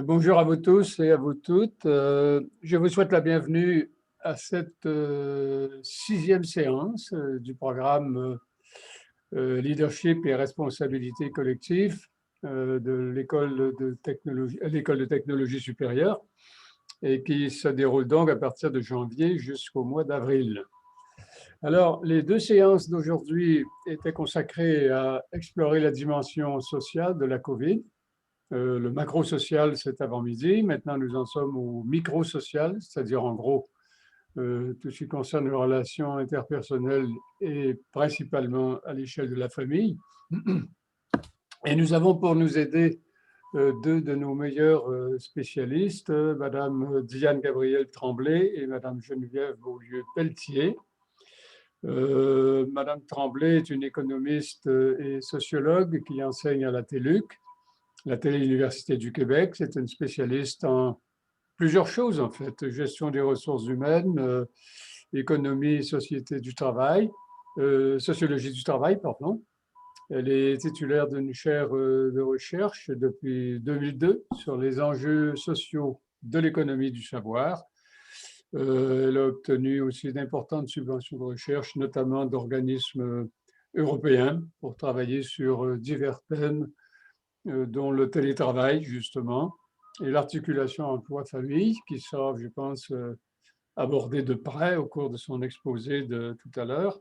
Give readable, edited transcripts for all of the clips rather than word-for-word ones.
Bonjour à vous tous et à vous toutes. Je vous souhaite la bienvenue à cette sixième séance du programme Leadership et responsabilité collective de l'école de technologie supérieure et qui se déroule donc à partir de janvier jusqu'au mois d'avril. Alors, les deux séances d'aujourd'hui étaient consacrées à explorer la dimension sociale de la COVID. Le macro-social, c'est avant-midi. Maintenant, nous en sommes au micro-social, c'est-à-dire en gros tout ce qui concerne les relations interpersonnelles et principalement à l'échelle de la famille. Et nous avons pour nous aider deux de nos meilleurs spécialistes, Madame Diane Gabrielle Tremblay et Madame Geneviève Beaulieu-Pelletier. Madame Tremblay est une économiste et sociologue qui enseigne à la TÉLUQ, la Télé-Université du Québec. C'est une spécialiste en plusieurs choses, en fait: gestion des ressources humaines, économie, société du travail, sociologie du travail, pardon. Elle est titulaire d'une chaire de recherche depuis 2002 sur les enjeux sociaux de l'économie du savoir. Elle a obtenu aussi d'importantes subventions de recherche, notamment d'organismes européens, pour travailler sur divers thèmes, dont le télétravail, justement, et l'articulation emploi-famille, qui sera, je pense, abordée de près au cours de son exposé de tout à l'heure.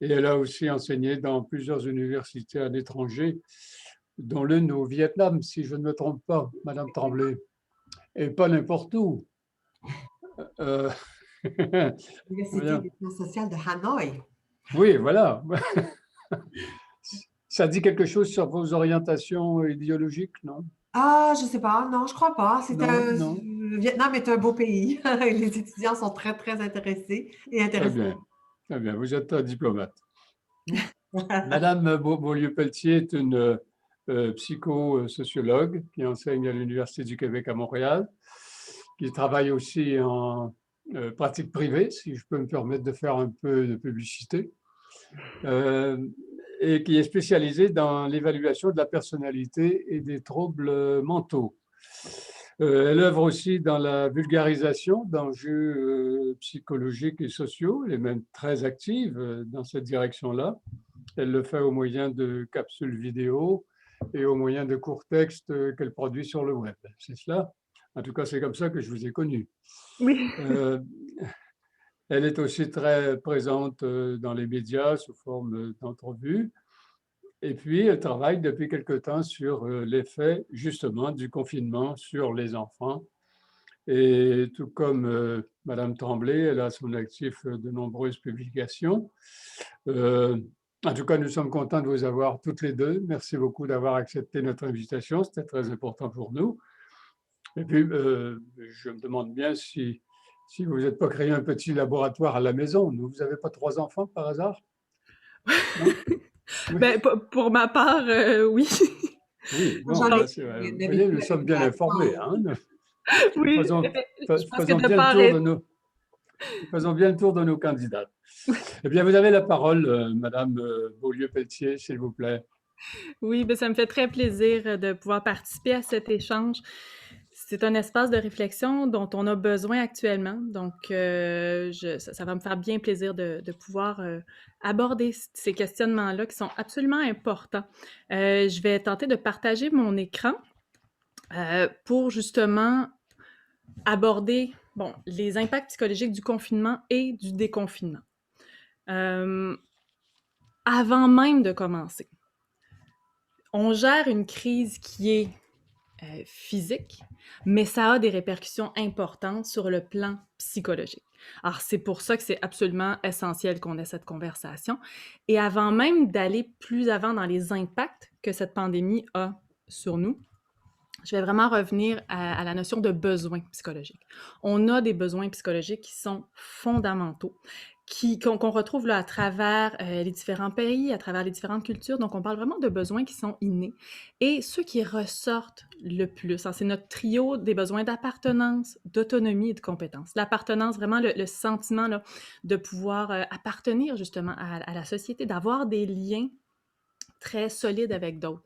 Et elle a aussi enseigné dans plusieurs universités à l'étranger, dont l'une au Vietnam, si je ne me trompe pas, Madame Tremblay, et pas n'importe où. Euh, L'Université des sciences sociales de Hanoï. Oui, voilà. Ça dit quelque chose sur vos orientations idéologiques, non? Ah, je sais pas, non, je crois pas. Non, non. Le Vietnam est un beau pays. Les étudiants sont très, très intéressés et Très intéressants. bien. Très bien. Vous êtes un diplomate. Madame Beaulieu-Pelletier est une psychosociologue qui enseigne à l'Université du Québec à Montréal, qui travaille aussi en pratique privée, si je peux me permettre de faire un peu de publicité, et qui est spécialisée dans l'évaluation de la personnalité et des troubles mentaux. Elle œuvre aussi dans la vulgarisation d'enjeux psychologiques et sociaux. Elle est même très active dans cette direction-là. Elle le fait au moyen de capsules vidéo et au moyen de courts textes qu'elle produit sur le web. C'est cela. En tout cas, c'est comme ça que je vous ai connu. Oui. Elle est aussi très présente dans les médias sous forme d'entrevues. Et puis, elle travaille depuis quelque temps sur l'effet justement du confinement sur les enfants. Et tout comme Madame Tremblay, elle a à son actif de nombreuses publications. En tout cas, nous sommes contents de vous avoir toutes les deux. Merci beaucoup d'avoir accepté notre invitation. C'était très important pour nous. Et puis, je me demande bien si vous n'êtes pas créé un petit laboratoire à la maison. Vous n'avez pas 3 enfants par hasard? Non? Oui. Ben, pour ma part, oui. Oui, Moi, bon, j'en ai ça, c'est, vous voyez, nous sommes bien informés. Hein? Oui, Faisons, je pense que faisons de bien le part tour et de nos, faisons bien le tour de nos candidats. Eh bien, vous avez la parole, Madame Beaulieu-Pelletier, s'il vous plaît. oui, ben, ça me fait très plaisir de pouvoir participer à cet échange. C'est un espace de réflexion dont on a besoin actuellement, donc ça va me faire bien plaisir de pouvoir aborder ces questionnements-là qui sont absolument importants. Je vais tenter de partager mon écran pour justement aborder les impacts psychologiques du confinement et du déconfinement. Avant même de commencer, on gère une crise qui est physique, mais ça a des répercussions importantes sur le plan psychologique. Alors, c'est pour ça que c'est absolument essentiel qu'on ait cette conversation. Et avant même d'aller plus avant dans les impacts que cette pandémie a sur nous, je vais vraiment revenir à la notion de besoin psychologique. On a des besoins psychologiques qui sont fondamentaux, qu'on retrouve là à travers les différents pays, à travers les différentes cultures. Donc, on parle vraiment de besoins qui sont innés. Et ceux qui ressortent le plus, c'est notre trio des besoins d'appartenance, d'autonomie et de compétence. L'appartenance, vraiment le sentiment là, de pouvoir appartenir justement à la société, d'avoir des liens très solides avec d'autres.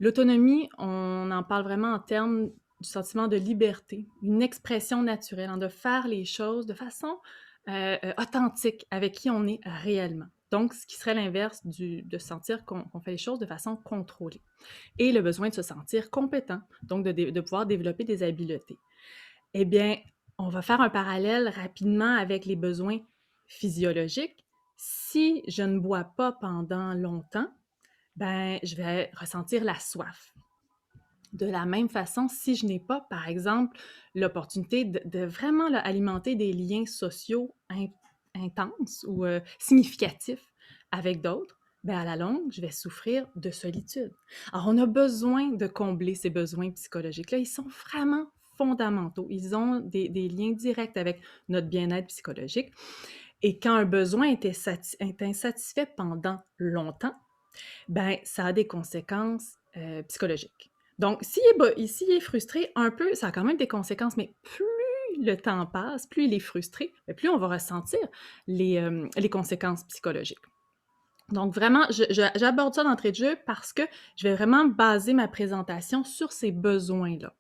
L'autonomie, on en parle vraiment en termes du sentiment de liberté, une expression naturelle, hein, de faire les choses de façon authentique avec qui on est réellement. Donc, ce qui serait l'inverse de sentir qu'on fait les choses de façon contrôlée. Et le besoin de se sentir compétent, donc de pouvoir développer des habiletés. Eh bien, on va faire un parallèle rapidement avec les besoins physiologiques. Si je ne bois pas pendant longtemps, ben, je vais ressentir la soif. De la même façon, si je n'ai pas, par exemple, l'opportunité de vraiment là, alimenter des liens sociaux intenses ou significatifs avec d'autres, ben à la longue, je vais souffrir de solitude. Alors, on a besoin de combler ces besoins psychologiques-là. Ils sont vraiment fondamentaux. Ils ont des liens directs avec notre bien-être psychologique. Et quand un besoin est insatisfait pendant longtemps, ben, ça a des conséquences psychologiques. Donc, s'il est frustré un peu, ça a quand même des conséquences, mais plus le temps passe, plus il est frustré, plus on va ressentir les conséquences psychologiques. Donc, vraiment, j'aborde ça d'entrée de jeu parce que je vais vraiment baser ma présentation sur ces besoins-là.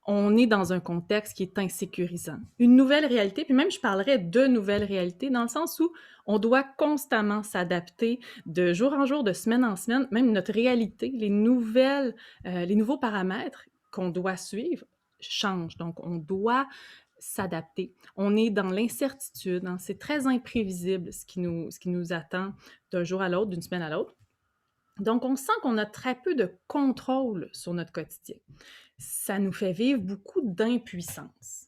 On est dans un contexte qui est insécurisant. Une nouvelle réalité, puis même je parlerais de nouvelles réalités dans le sens où on doit constamment s'adapter de jour en jour, de semaine en semaine, même notre réalité, les nouveaux paramètres qu'on doit suivre changent. Donc, on doit s'adapter. On est dans l'incertitude, hein. C'est très imprévisible ce qui nous attend d'un jour à l'autre, d'une semaine à l'autre. Donc, on sent qu'on a très peu de contrôle sur notre quotidien. Ça nous fait vivre beaucoup d'impuissance.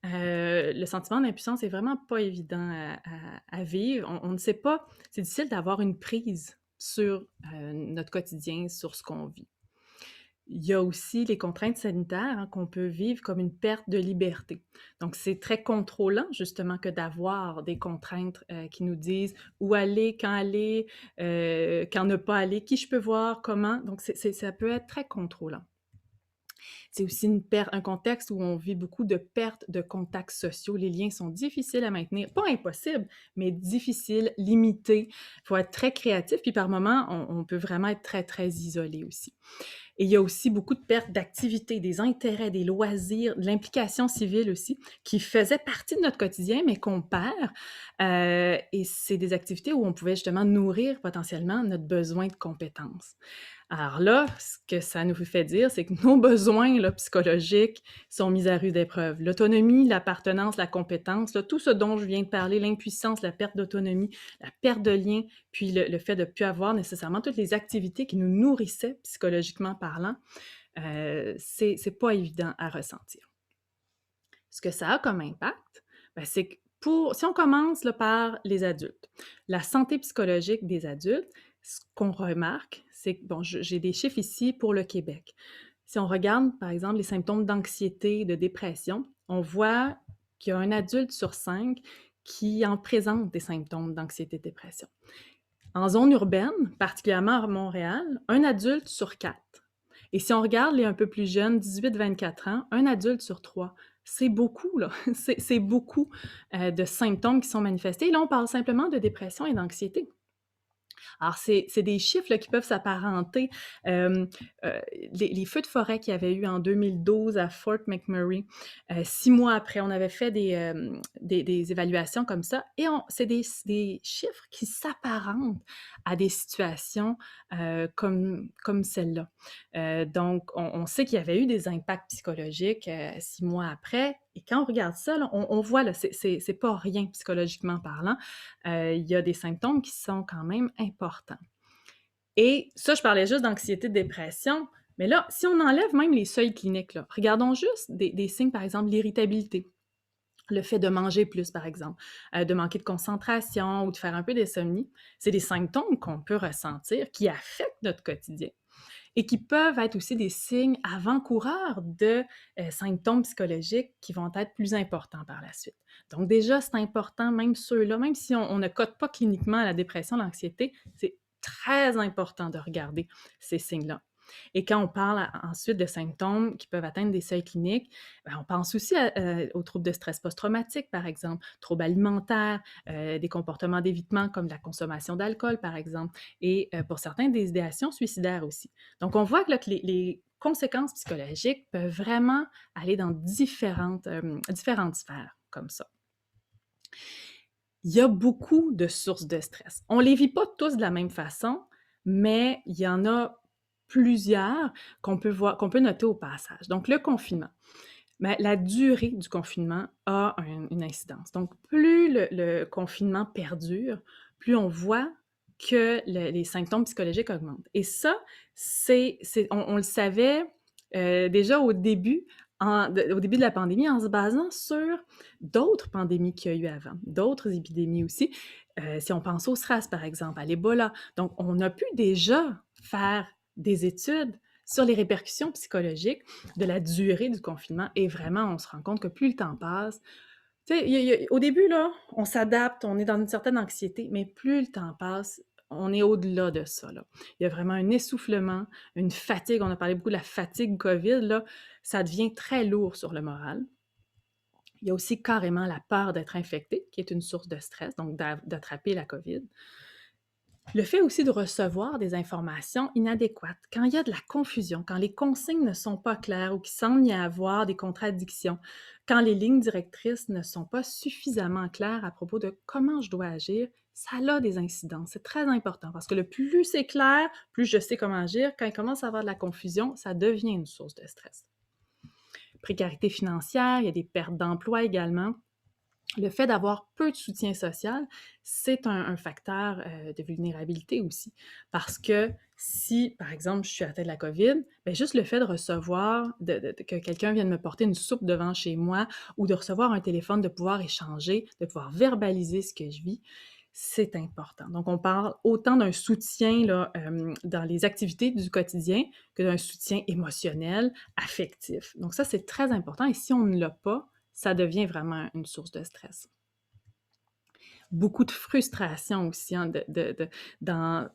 Le sentiment d'impuissance est vraiment pas évident à vivre. On ne sait pas, c'est difficile d'avoir une prise sur notre quotidien, sur ce qu'on vit. Il y a aussi les contraintes sanitaires hein, qu'on peut vivre comme une perte de liberté. Donc, c'est très contrôlant, justement, que d'avoir des contraintes qui nous disent où aller, quand ne pas aller, qui je peux voir, comment. Donc, ça peut être très contrôlant. C'est aussi un contexte où on vit beaucoup de pertes de contacts sociaux. Les liens sont difficiles à maintenir, pas impossibles, mais difficiles, limités. Il faut être très créatif, puis par moments, on peut vraiment être très, très isolé aussi. Et il y a aussi beaucoup de pertes d'activités, des intérêts, des loisirs, de l'implication civile aussi, qui faisaient partie de notre quotidien, mais qu'on perd. Et c'est des activités où on pouvait justement nourrir potentiellement notre besoin de compétences. Alors là, ce que ça nous fait dire, c'est que nos besoins là, psychologiques sont mis à rude épreuve. L'autonomie, l'appartenance, la compétence, là, tout ce dont je viens de parler, l'impuissance, la perte d'autonomie, la perte de lien, puis le fait de ne plus avoir nécessairement toutes les activités qui nous nourrissaient psychologiquement parlant, c'est pas évident à ressentir. Ce que ça a comme impact, ben, c'est que si on commence là, par les adultes, la santé psychologique des adultes, ce qu'on remarque, c'est que, bon, j'ai des chiffres ici pour le Québec. Si on regarde, par exemple, les symptômes d'anxiété, de dépression, on voit qu'il y a un adulte sur 5 qui en présente des symptômes d'anxiété et de dépression. En zone urbaine, particulièrement à Montréal, un adulte sur 4. Et si on regarde les un peu plus jeunes, 18-24 ans, un adulte sur 3. C'est beaucoup, là. C'est beaucoup de symptômes qui sont manifestés. Et là, on parle simplement de dépression et d'anxiété. Alors, c'est des chiffres là, qui peuvent s'apparenter. Les feux de forêt qu'il y avait eu en 2012 à Fort McMurray, 6 mois après, on avait fait des évaluations comme ça. Et c'est des chiffres qui s'apparentent à des situations comme celle-là. Donc, on sait qu'il y avait eu des impacts psychologiques 6 mois après. Et quand on regarde ça, là, on voit, là, c'est pas rien psychologiquement parlant. Il y a des symptômes qui sont quand même importants. Et ça, je parlais juste d'anxiété, de dépression. Mais là, si on enlève même les seuils cliniques, là, regardons juste des signes, par exemple, l'irritabilité. Le fait de manger plus, par exemple, de manquer de concentration ou de faire un peu d'insomnie. C'est des symptômes qu'on peut ressentir qui affectent notre quotidien et qui peuvent être aussi des signes avant-coureurs de symptômes psychologiques qui vont être plus importants par la suite. Donc déjà, c'est important, même ceux-là, même si on ne code pas cliniquement la dépression, l'anxiété, c'est très important de regarder ces signes-là. Et quand on parle ensuite de symptômes qui peuvent atteindre des seuils cliniques, ben, on pense aussi aux troubles de stress post-traumatique, par exemple, troubles alimentaires, des comportements d'évitement comme la consommation d'alcool, par exemple, et pour certains, des idéations suicidaires aussi. Donc, on voit que, là, que les conséquences psychologiques peuvent vraiment aller dans différentes sphères comme ça. Il y a beaucoup de sources de stress. On ne les vit pas tous de la même façon, mais il y en a plusieurs qu'on peut noter au passage. Donc, le confinement. Ben, la durée du confinement a une incidence. Donc, plus le confinement perdure, plus on voit que les symptômes psychologiques augmentent. Et ça, on le savait déjà au début de la pandémie en se basant sur d'autres pandémies qu'il y a eu avant, d'autres épidémies aussi. Si on pense au SRAS, par exemple, à l'Ebola. Donc, on a pu déjà faire des études sur les répercussions psychologiques de la durée du confinement. Et vraiment, on se rend compte que plus le temps passe, tu sais, au début, là, on s'adapte, on est dans une certaine anxiété, mais plus le temps passe, on est au-delà de ça, là. Il y a vraiment un essoufflement, une fatigue. On a parlé beaucoup de la fatigue COVID, là. Ça devient très lourd sur le moral. Il y a aussi carrément la peur d'être infecté, qui est une source de stress, donc d'attraper la COVID. Le fait aussi de recevoir des informations inadéquates, quand il y a de la confusion, quand les consignes ne sont pas claires ou qu'il semble y avoir des contradictions, quand les lignes directrices ne sont pas suffisamment claires à propos de comment je dois agir, ça a des incidences. C'est très important parce que le plus c'est clair, plus je sais comment agir. Quand il commence à avoir de la confusion, ça devient une source de stress. Précarité financière, il y a des pertes d'emploi également. Le fait d'avoir peu de soutien social, c'est un facteur de vulnérabilité aussi. Parce que si, par exemple, je suis atteinte de la COVID, bien, juste le fait de recevoir, que quelqu'un vienne me porter une soupe devant chez moi ou de recevoir un téléphone, de pouvoir échanger, de pouvoir verbaliser ce que je vis, c'est important. Donc, on parle autant d'un soutien là, dans les activités du quotidien que d'un soutien émotionnel, affectif. Donc, ça, c'est très important. Et si on ne l'a pas, ça devient vraiment une source de stress. Beaucoup de frustration aussi dans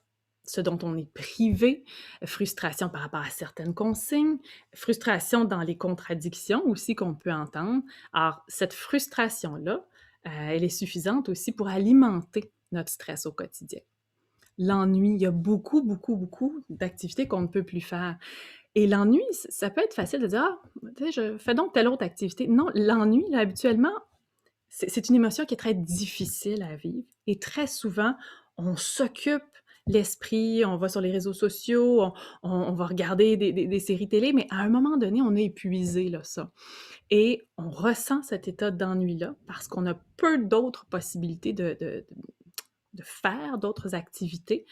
ce dont on est privé, frustration par rapport à certaines consignes, frustration dans les contradictions aussi qu'on peut entendre. Alors, cette frustration-là, elle est suffisante aussi pour alimenter notre stress au quotidien. L'ennui, il y a beaucoup, beaucoup, beaucoup d'activités qu'on ne peut plus faire. Et l'ennui, ça peut être facile de dire, ah, tu sais, je fais donc telle autre activité. Non, l'ennui, là, habituellement, c'est une émotion qui est très difficile à vivre. Et très souvent, on s'occupe l'esprit, on va sur les réseaux sociaux, on va regarder des séries télé, mais à un moment donné, on est épuisé, là, ça. Et on ressent cet état d'ennui-là parce qu'on a peu d'autres possibilités de faire, d'autres activités.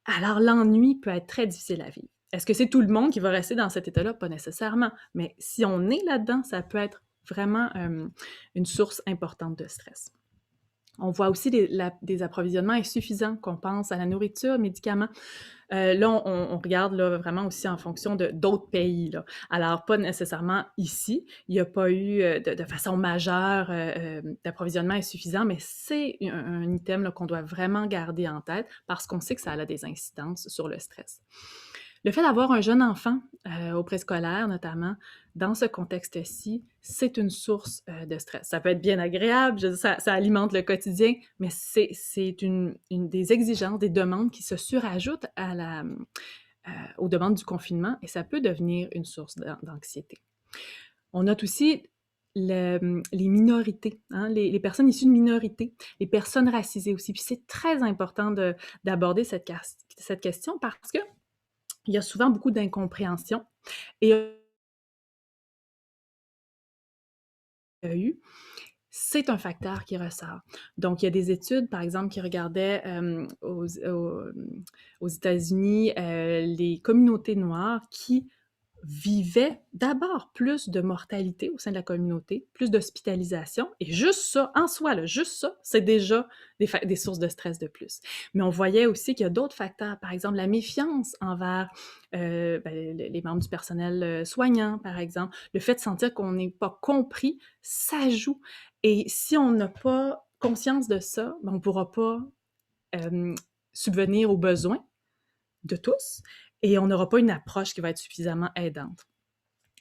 Alors, l'ennui peut être très difficile à vivre. Est-ce que c'est tout le monde qui va rester dans cet état-là? Pas nécessairement. Mais si on est là-dedans, ça peut être vraiment une source importante de stress. On voit aussi des approvisionnements insuffisants, qu'on pense à la nourriture, médicaments. Là, on regarde là, vraiment aussi en fonction d'autres pays, là. Alors, pas nécessairement ici. Il n'y a pas eu de façon majeure d'approvisionnement insuffisant, mais c'est un item là, qu'on doit vraiment garder en tête parce qu'on sait que ça a des incidences sur le stress. Le fait d'avoir un jeune enfant au préscolaire, notamment, dans ce contexte-ci, c'est une source de stress. Ça peut être bien agréable, je veux dire, ça alimente le quotidien, mais c'est une des exigences, des demandes qui se surajoutent aux demandes du confinement et ça peut devenir une source d'anxiété. On note aussi les minorités, hein, les personnes issues de minorités, les personnes racisées aussi. Puis c'est très important d'aborder cette question parce que il y a souvent beaucoup d'incompréhension et c'est un facteur qui ressort. Donc, il y a des études, par exemple, qui regardaient aux États-Unis les communautés noires qui vivaient d'abord plus de mortalité au sein de la communauté, plus d'hospitalisation, et juste ça, en soi, là, juste ça, c'est déjà des sources de stress de plus. Mais on voyait aussi qu'il y a d'autres facteurs, par exemple la méfiance envers les membres du personnel soignant, par exemple, le fait de sentir qu'on n'est pas compris, ça joue. Et si on n'a pas conscience de ça, on ne pourra pas subvenir aux besoins de tous et on n'aura pas une approche qui va être suffisamment aidante.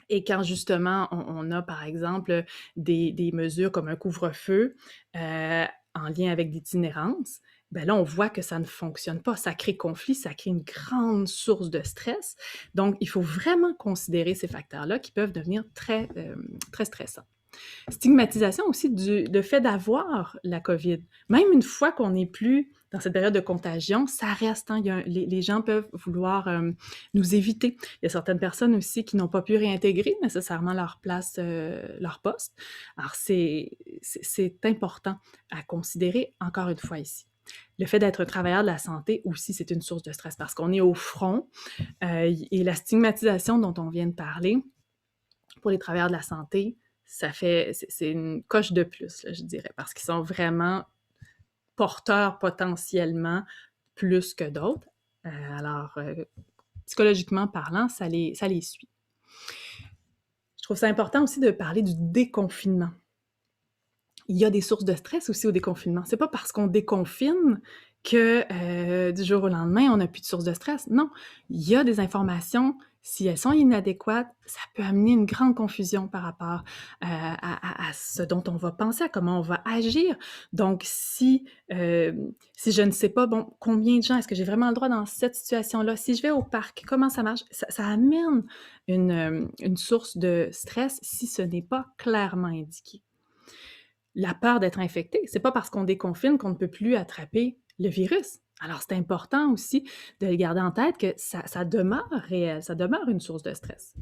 Et quand justement on a par exemple des mesures comme un couvre-feu en lien avec l'itinérance, ben là on voit que ça ne fonctionne pas, ça crée conflit, ça crée une grande source de stress. Donc il faut vraiment considérer ces facteurs-là qui peuvent devenir très stressants. Stigmatisation aussi le fait d'avoir la COVID. Même une fois qu'on n'est plus dans cette période de contagion, ça reste. Hein, les gens peuvent vouloir nous éviter. Il y a certaines personnes aussi qui n'ont pas pu réintégrer nécessairement leur place, leur poste. Alors, c'est important à considérer encore une fois ici. Le fait d'être un travailleur de la santé aussi, c'est une source de stress parce qu'on est au front et la stigmatisation dont on vient de parler pour les travailleurs de la santé, c'est une coche de plus, là, je dirais, parce qu'ils sont vraiment porteurs potentiellement plus que d'autres. Alors, psychologiquement parlant, ça les suit. Je trouve ça important aussi de parler du déconfinement. Il y a des sources de stress aussi au déconfinement. C'est pas parce qu'on déconfine que du jour au lendemain, on n'a plus de source de stress. Non, il y a des informations, si elles sont inadéquates, ça peut amener une grande confusion par rapport à ce dont on va penser, à comment on va agir. Donc, si je ne sais pas, bon, combien de gens, est-ce que j'ai vraiment le droit dans cette situation-là? Si je vais au parc, comment ça marche? Ça amène une source de stress si ce n'est pas clairement indiqué. La peur d'être infecté, c'est pas parce qu'on déconfine qu'on ne peut plus attraper le virus. Alors, c'est important aussi de le garder en tête que ça demeure réel, ça demeure une source de stress.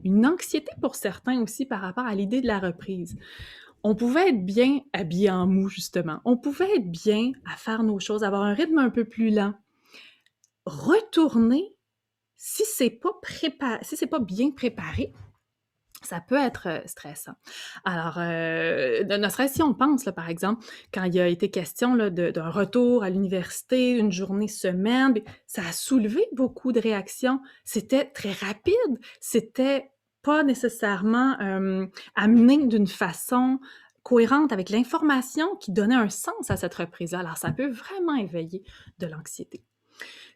Une anxiété pour certains aussi par rapport à l'idée de la reprise. On pouvait être bien habillé en mou, justement. On pouvait être bien à faire nos choses, avoir un rythme un peu plus lent. Retourner, si c'est pas bien préparé, ça peut être stressant. Alors, ne serait-ce si on pense, là, par exemple, quand il a été question là, d'un retour à l'université, une journée semaine, ça a soulevé beaucoup de réactions. C'était très rapide, c'était pas nécessairement amené d'une façon cohérente avec l'information qui donnait un sens à cette reprise-là. Alors, ça peut vraiment éveiller de l'anxiété.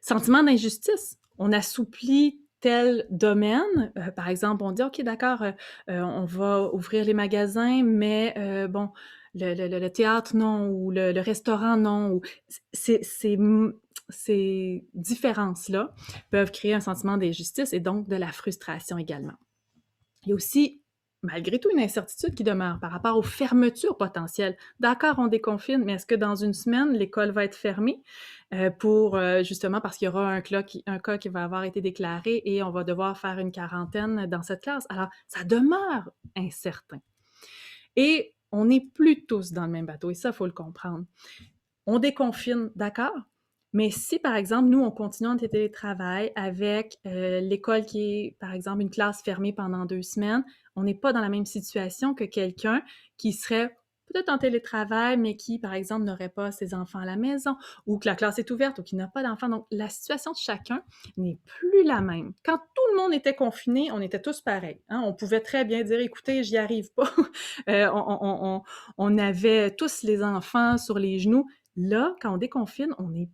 Sentiment d'injustice. On assouplit tel domaine. Par exemple, on dit, OK, d'accord, on va ouvrir les magasins, mais bon, le théâtre, non, ou le restaurant, non. Ou ces différences-là peuvent créer un sentiment d'injustice et donc de la frustration également. Il y a aussi, malgré tout, une incertitude qui demeure par rapport aux fermetures potentielles. D'accord, on déconfine, mais est-ce que dans une semaine, l'école va être fermée justement parce qu'il y aura un cas qui va avoir été déclaré et on va devoir faire une quarantaine dans cette classe? Alors, ça demeure incertain. Et on n'est plus tous dans le même bateau, et ça, il faut le comprendre. On déconfine, d'accord? Mais si, par exemple, nous, on continue en télétravail avec l'école qui est, par exemple, une classe fermée pendant 2 semaines, on n'est pas dans la même situation que quelqu'un qui serait peut-être en télétravail, mais qui, par exemple, n'aurait pas ses enfants à la maison, ou que la classe est ouverte, ou qui n'a pas d'enfants. Donc, la situation de chacun n'est plus la même. Quand tout le monde était confiné, on était tous pareils. Hein? On pouvait très bien dire, écoutez, j'y arrive pas. On avait tous les enfants sur les genoux. Là, quand on déconfine, on n'a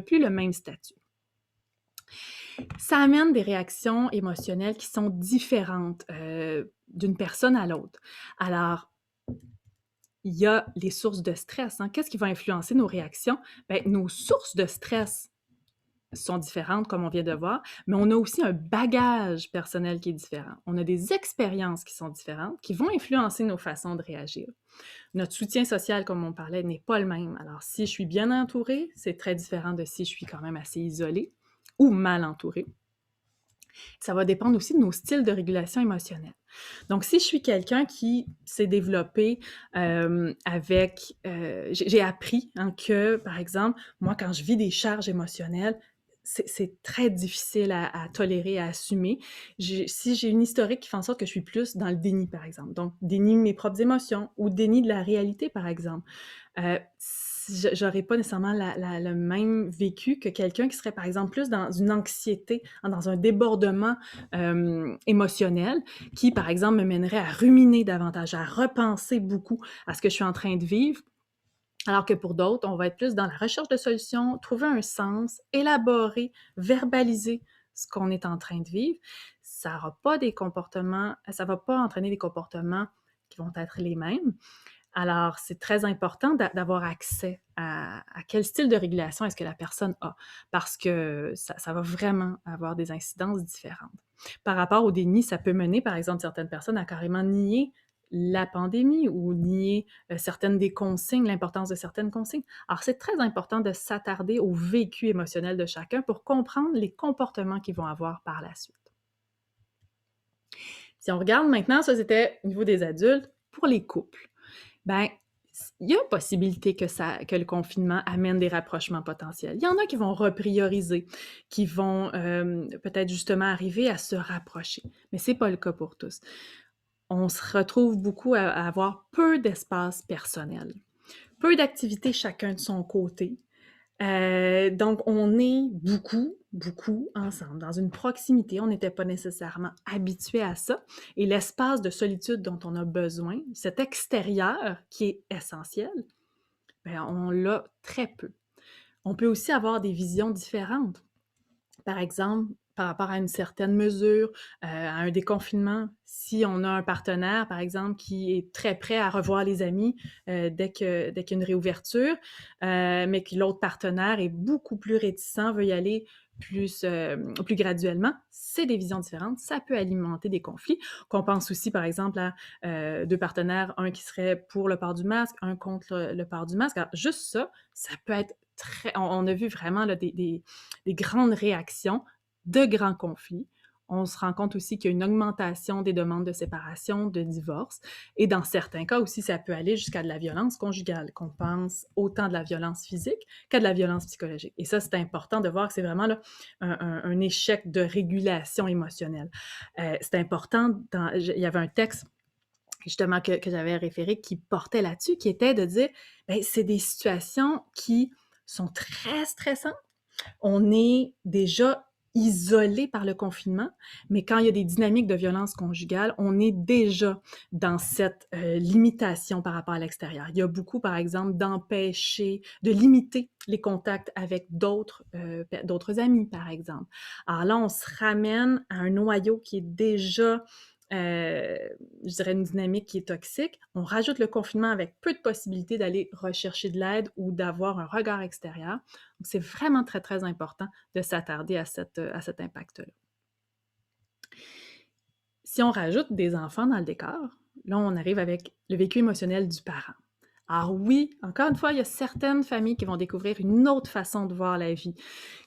plus le même statut. Ça amène des réactions émotionnelles qui sont différentes d'une personne à l'autre. Alors, il y a les sources de stress. Hein. Qu'est-ce qui va influencer nos réactions? Bien, nos sources de stress sont différentes, comme on vient de voir, mais on a aussi un bagage personnel qui est différent. On a des expériences qui sont différentes, qui vont influencer nos façons de réagir. Notre soutien social, comme on parlait, n'est pas le même. Alors, si je suis bien entourée, c'est très différent de si je suis quand même assez isolée ou mal entourée. Ça va dépendre aussi de nos styles de régulation émotionnelle. Donc, si je suis quelqu'un qui s'est développé j'ai appris que, par exemple, moi, quand je vis des charges émotionnelles, c'est très difficile à tolérer, à assumer. Si j'ai une historique qui fait en sorte que je suis plus dans le déni, par exemple, donc déni de mes propres émotions ou déni de la réalité, par exemple, j'aurais pas nécessairement le même vécu que quelqu'un qui serait, par exemple, plus dans une anxiété, dans un débordement émotionnel qui, par exemple, me mènerait à ruminer davantage, à repenser beaucoup à ce que je suis en train de vivre. Alors que pour d'autres, on va être plus dans la recherche de solutions, trouver un sens, élaborer, verbaliser ce qu'on est en train de vivre, ça aura pas des comportements, ça va pas entraîner des comportements qui vont être les mêmes. Alors, c'est très important d'avoir accès à quel style de régulation est-ce que la personne a, parce que ça va vraiment avoir des incidences différentes. Par rapport au déni, ça peut mener, par exemple, certaines personnes à carrément nier la pandémie ou nier certaines des consignes, l'importance de certaines consignes. Alors, c'est très important de s'attarder au vécu émotionnel de chacun pour comprendre les comportements qu'ils vont avoir par la suite. Si on regarde maintenant, ça c'était au niveau des adultes, pour les couples. Ben, il y a possibilité que le confinement amène des rapprochements potentiels. Il y en a qui vont reprioriser, qui vont peut-être justement arriver à se rapprocher, mais c'est pas le cas pour tous. On se retrouve beaucoup à avoir peu d'espace personnel, peu d'activités chacun de son côté. Donc, on est beaucoup ensemble, dans une proximité. On n'était pas nécessairement habitué à ça. Et l'espace de solitude dont on a besoin, cet extérieur qui est essentiel, bien, on l'a très peu. On peut aussi avoir des visions différentes. Par exemple, par rapport à une certaine mesure, à un déconfinement, si on a un partenaire, par exemple, qui est très prêt à revoir les amis dès qu'il y a une réouverture, mais que l'autre partenaire est beaucoup plus réticent, veut y aller plus graduellement, c'est des visions différentes. Ça peut alimenter des conflits. Qu'on pense aussi, par exemple, à deux partenaires, un qui serait pour le port du masque, un contre le port du masque. Alors, juste ça peut être très... On a vu vraiment là, des grandes réactions, de grands conflits. On se rend compte aussi qu'il y a une augmentation des demandes de séparation, de divorce, et dans certains cas aussi, ça peut aller jusqu'à de la violence conjugale, qu'on pense autant de la violence physique qu'à de la violence psychologique. Et ça, c'est important de voir que c'est vraiment là, un échec de régulation émotionnelle. C'est important, il y avait un texte justement que j'avais référé qui portait là-dessus, qui était de dire, bien, c'est des situations qui sont très stressantes. On est déjà isolé par le confinement, mais quand il y a des dynamiques de violence conjugale, on est déjà dans cette limitation par rapport à l'extérieur. Il y a beaucoup, par exemple, de limiter les contacts avec d'autres amis, par exemple. Alors là, on se ramène à un noyau qui est déjà je dirais une dynamique qui est toxique. On rajoute le confinement avec peu de possibilités d'aller rechercher de l'aide ou d'avoir un regard extérieur. Donc, c'est vraiment très, très important de s'attarder à cet impact-là. Si on rajoute des enfants dans le décor, là, on arrive avec le vécu émotionnel du parent. Alors oui, encore une fois, il y a certaines familles qui vont découvrir une autre façon de voir la vie,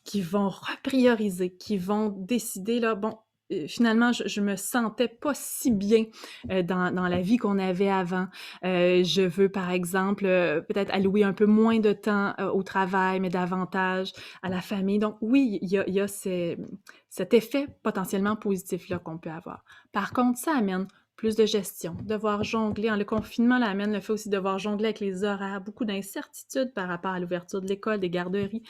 qui vont reprioriser, qui vont décider, là, bon, finalement, je me sentais pas si bien dans la vie qu'on avait avant. Je veux, par exemple, peut-être allouer un peu moins de temps au travail, mais davantage à la famille. Donc oui, il y a cet effet potentiellement positif-là qu'on peut avoir. Par contre, ça amène plus de gestion, devoir jongler. Le confinement là, amène le fait aussi de devoir jongler avec les horaires, beaucoup d'incertitudes par rapport à l'ouverture de l'école, des garderies,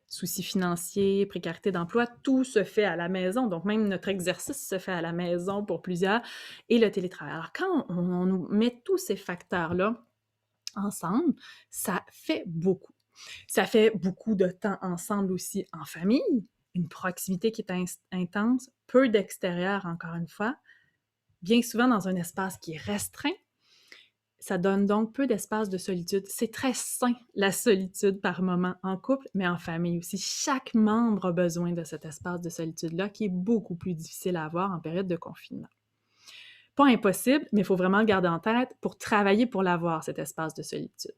soucis financiers, précarité d'emploi, tout se fait à la maison. Donc, même notre exercice se fait à la maison pour plusieurs et le télétravail. Alors, quand on met tous ces facteurs-là ensemble, ça fait beaucoup. Ça fait beaucoup de temps ensemble aussi en famille, une proximité qui est intense, peu d'extérieur encore une fois, bien souvent dans un espace qui est restreint. Ça donne donc peu d'espace de solitude. C'est très sain, la solitude par moment en couple, mais en famille aussi. Chaque membre a besoin de cet espace de solitude-là qui est beaucoup plus difficile à avoir en période de confinement. Pas impossible, mais il faut vraiment le garder en tête pour travailler pour l'avoir, cet espace de solitude.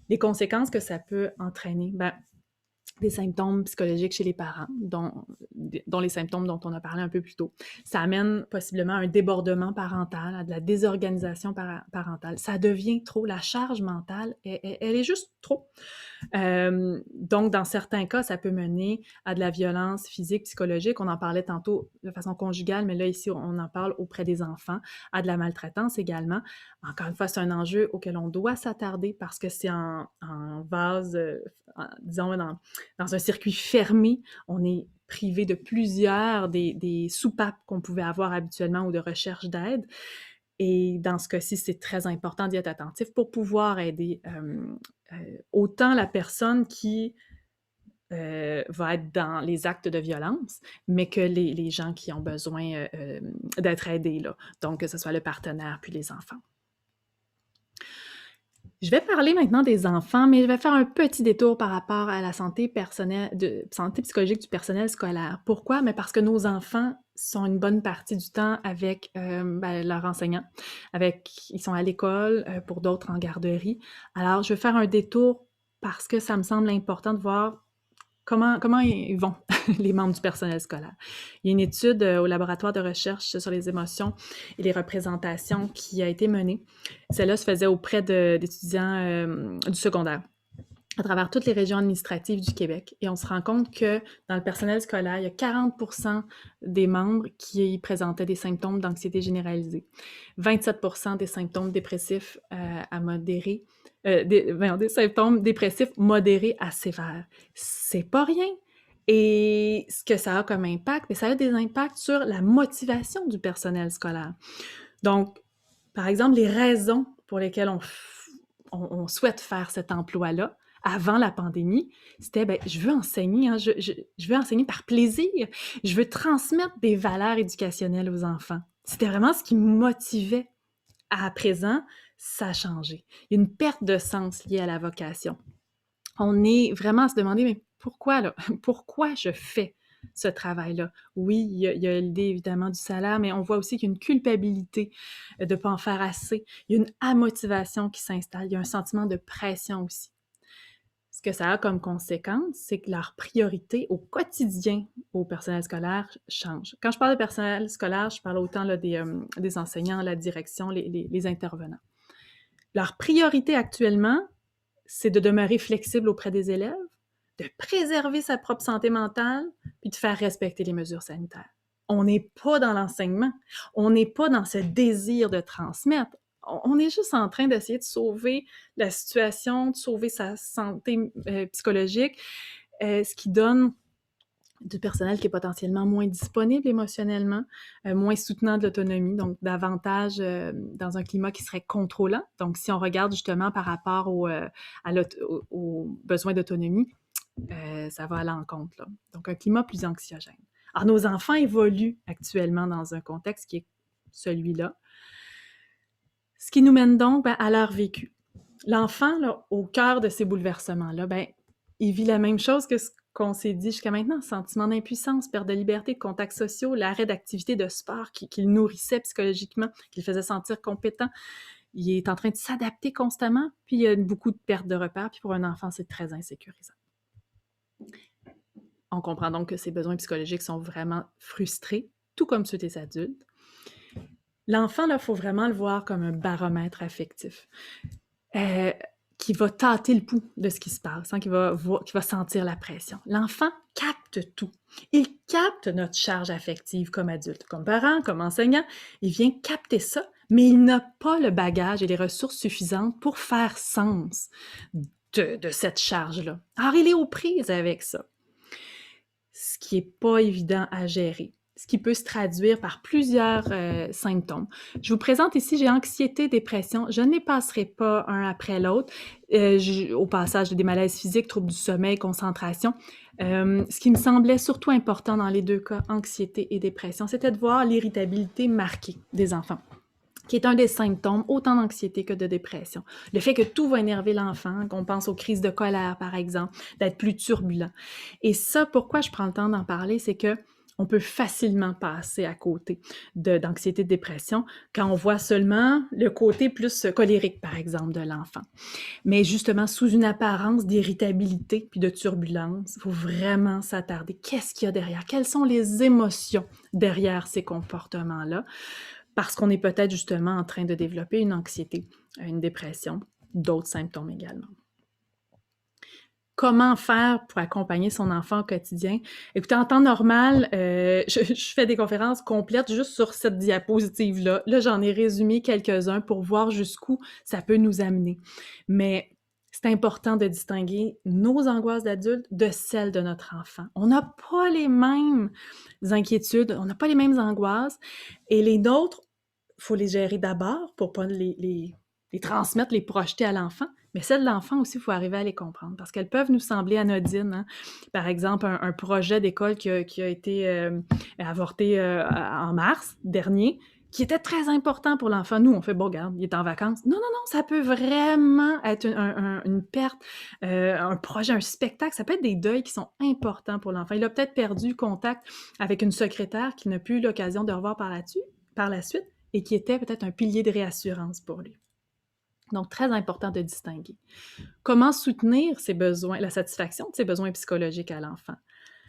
Les conséquences que ça peut entraîner, des symptômes psychologiques chez les parents, dont les symptômes dont on a parlé un peu plus tôt. Ça amène possiblement un débordement parental, à de la désorganisation parentale. Ça devient trop. La charge mentale, elle est juste trop. Donc, dans certains cas, ça peut mener à de la violence physique, psychologique. On en parlait tantôt de façon conjugale, mais là, ici, on en parle auprès des enfants, à de la maltraitance également. Encore une fois, c'est un enjeu auquel on doit s'attarder parce que c'est en vase, disons, dans un circuit fermé. On est privé de plusieurs des soupapes qu'on pouvait avoir habituellement ou de recherche d'aide. Et dans ce cas-ci, c'est très important d'y être attentif pour pouvoir aider autant la personne qui va être dans les actes de violence, mais que les gens qui ont besoin d'être aidés, là. Donc, que ce soit le partenaire puis les enfants. Je vais parler maintenant des enfants, mais je vais faire un petit détour par rapport à la santé psychologique du personnel scolaire. Pourquoi? Mais parce que nos enfants sont une bonne partie du temps avec leurs enseignants. Ils sont à l'école, pour d'autres en garderie. Alors, je vais faire un détour parce que ça me semble important de voir comment ils vont, les membres du personnel scolaire. Il y a une étude au laboratoire de recherche sur les émotions et les représentations qui a été menée. Celle-là se faisait auprès d'étudiants du secondaire à travers toutes les régions administratives du Québec. Et on se rend compte que dans le personnel scolaire, il y a 40% des membres qui présentaient des symptômes d'anxiété généralisée, 27% des symptômes dépressifs à modérés, des symptômes dépressifs modérés à sévères. C'est pas rien. Et ce que ça a comme impact, ça a des impacts sur la motivation du personnel scolaire. Donc, par exemple, les raisons pour lesquelles on souhaite faire cet emploi-là, avant la pandémie, c'était je veux enseigner, hein, je veux enseigner par plaisir, je veux transmettre des valeurs éducationnelles aux enfants. C'était vraiment ce qui me motivait. À présent, ça a changé. Il y a une perte de sens liée à la vocation. On est vraiment à se demander, mais pourquoi là? Pourquoi je fais ce travail-là? Oui, il y a l'idée évidemment du salaire, mais on voit aussi qu'il y a une culpabilité de ne pas en faire assez. Il y a une amotivation qui s'installe. Il y a un sentiment de pression aussi. Ce que ça a comme conséquence, c'est que leur priorité au quotidien au personnel scolaire change. Quand je parle de personnel scolaire, je parle autant là, des enseignants, la direction, les intervenants. Leur priorité actuellement, c'est de demeurer flexible auprès des élèves, de préserver sa propre santé mentale, puis de faire respecter les mesures sanitaires. On n'est pas dans l'enseignement, on n'est pas dans ce désir de transmettre. On est juste en train d'essayer de sauver la situation, de sauver sa santé psychologique, ce qui donne du personnel qui est potentiellement moins disponible émotionnellement, moins soutenant de l'autonomie, donc davantage dans un climat qui serait contrôlant. Donc, si on regarde justement par rapport aux besoins d'autonomie, ça va à l'encontre, là. Donc, un climat plus anxiogène. Alors, nos enfants évoluent actuellement dans un contexte qui est celui-là. Ce qui nous mène donc à leur vécu. L'enfant, là, au cœur de ces bouleversements-là, il vit la même chose que ce qu'on s'est dit jusqu'à maintenant, sentiment d'impuissance, perte de liberté, de contacts sociaux, l'arrêt d'activité de sport qui le nourrissait psychologiquement, qui le faisait sentir compétent. Il est en train de s'adapter constamment, puis il y a beaucoup de pertes de repères, puis pour un enfant, c'est très insécurisant. On comprend donc que ces besoins psychologiques sont vraiment frustrés, tout comme ceux des adultes. L'enfant, il faut vraiment le voir comme un baromètre affectif qui va tâter le pouls de ce qui se passe, hein, qui va sentir la pression. L'enfant capte tout. Il capte notre charge affective comme adulte, comme parent, comme enseignant. Il vient capter ça, mais il n'a pas le bagage et les ressources suffisantes pour faire sens de cette charge-là. Alors, il est aux prises avec ça. Ce qui n'est pas évident à gérer, ce qui peut se traduire par plusieurs symptômes. Je vous présente ici, j'ai anxiété, dépression. Je ne les passerai pas un après l'autre. Au passage, j'ai des malaises physiques, troubles du sommeil, concentration. Ce qui me semblait surtout important dans les deux cas, anxiété et dépression, c'était de voir l'irritabilité marquée des enfants, qui est un des symptômes autant d'anxiété que de dépression. Le fait que tout va énerver l'enfant, qu'on pense aux crises de colère, par exemple, d'être plus turbulent. Et ça, pourquoi je prends le temps d'en parler, c'est que on peut facilement passer à côté d'anxiété, de dépression, quand on voit seulement le côté plus colérique, par exemple, de l'enfant. Mais justement, sous une apparence d'irritabilité puis de turbulence, il faut vraiment s'attarder. Qu'est-ce qu'il y a derrière? Quelles sont les émotions derrière ces comportements-là? Parce qu'on est peut-être justement en train de développer une anxiété, une dépression, d'autres symptômes également. Comment faire pour accompagner son enfant au quotidien? Écoutez, en temps normal, je fais des conférences complètes juste sur cette diapositive-là. Là, j'en ai résumé quelques-uns pour voir jusqu'où ça peut nous amener. Mais c'est important de distinguer nos angoisses d'adultes de celles de notre enfant. On n'a pas les mêmes inquiétudes, on n'a pas les mêmes angoisses. Et les nôtres, il faut les gérer d'abord pour ne pas les transmettre, les projeter à l'enfant. Mais celles de l'enfant aussi, il faut arriver à les comprendre parce qu'elles peuvent nous sembler anodines, hein. Par exemple, un projet d'école qui a été avorté en mars dernier, qui était très important pour l'enfant. Nous, on fait, bon, regarde, il est en vacances. Non, non, non, ça peut vraiment être une perte, un projet, un spectacle. Ça peut être des deuils qui sont importants pour l'enfant. Il a peut-être perdu contact avec une secrétaire qu'il n'a plus eu l'occasion de revoir par la suite et qui était peut-être un pilier de réassurance pour lui. Donc, très important de distinguer. Comment soutenir ses besoins, la satisfaction de ses besoins psychologiques à l'enfant?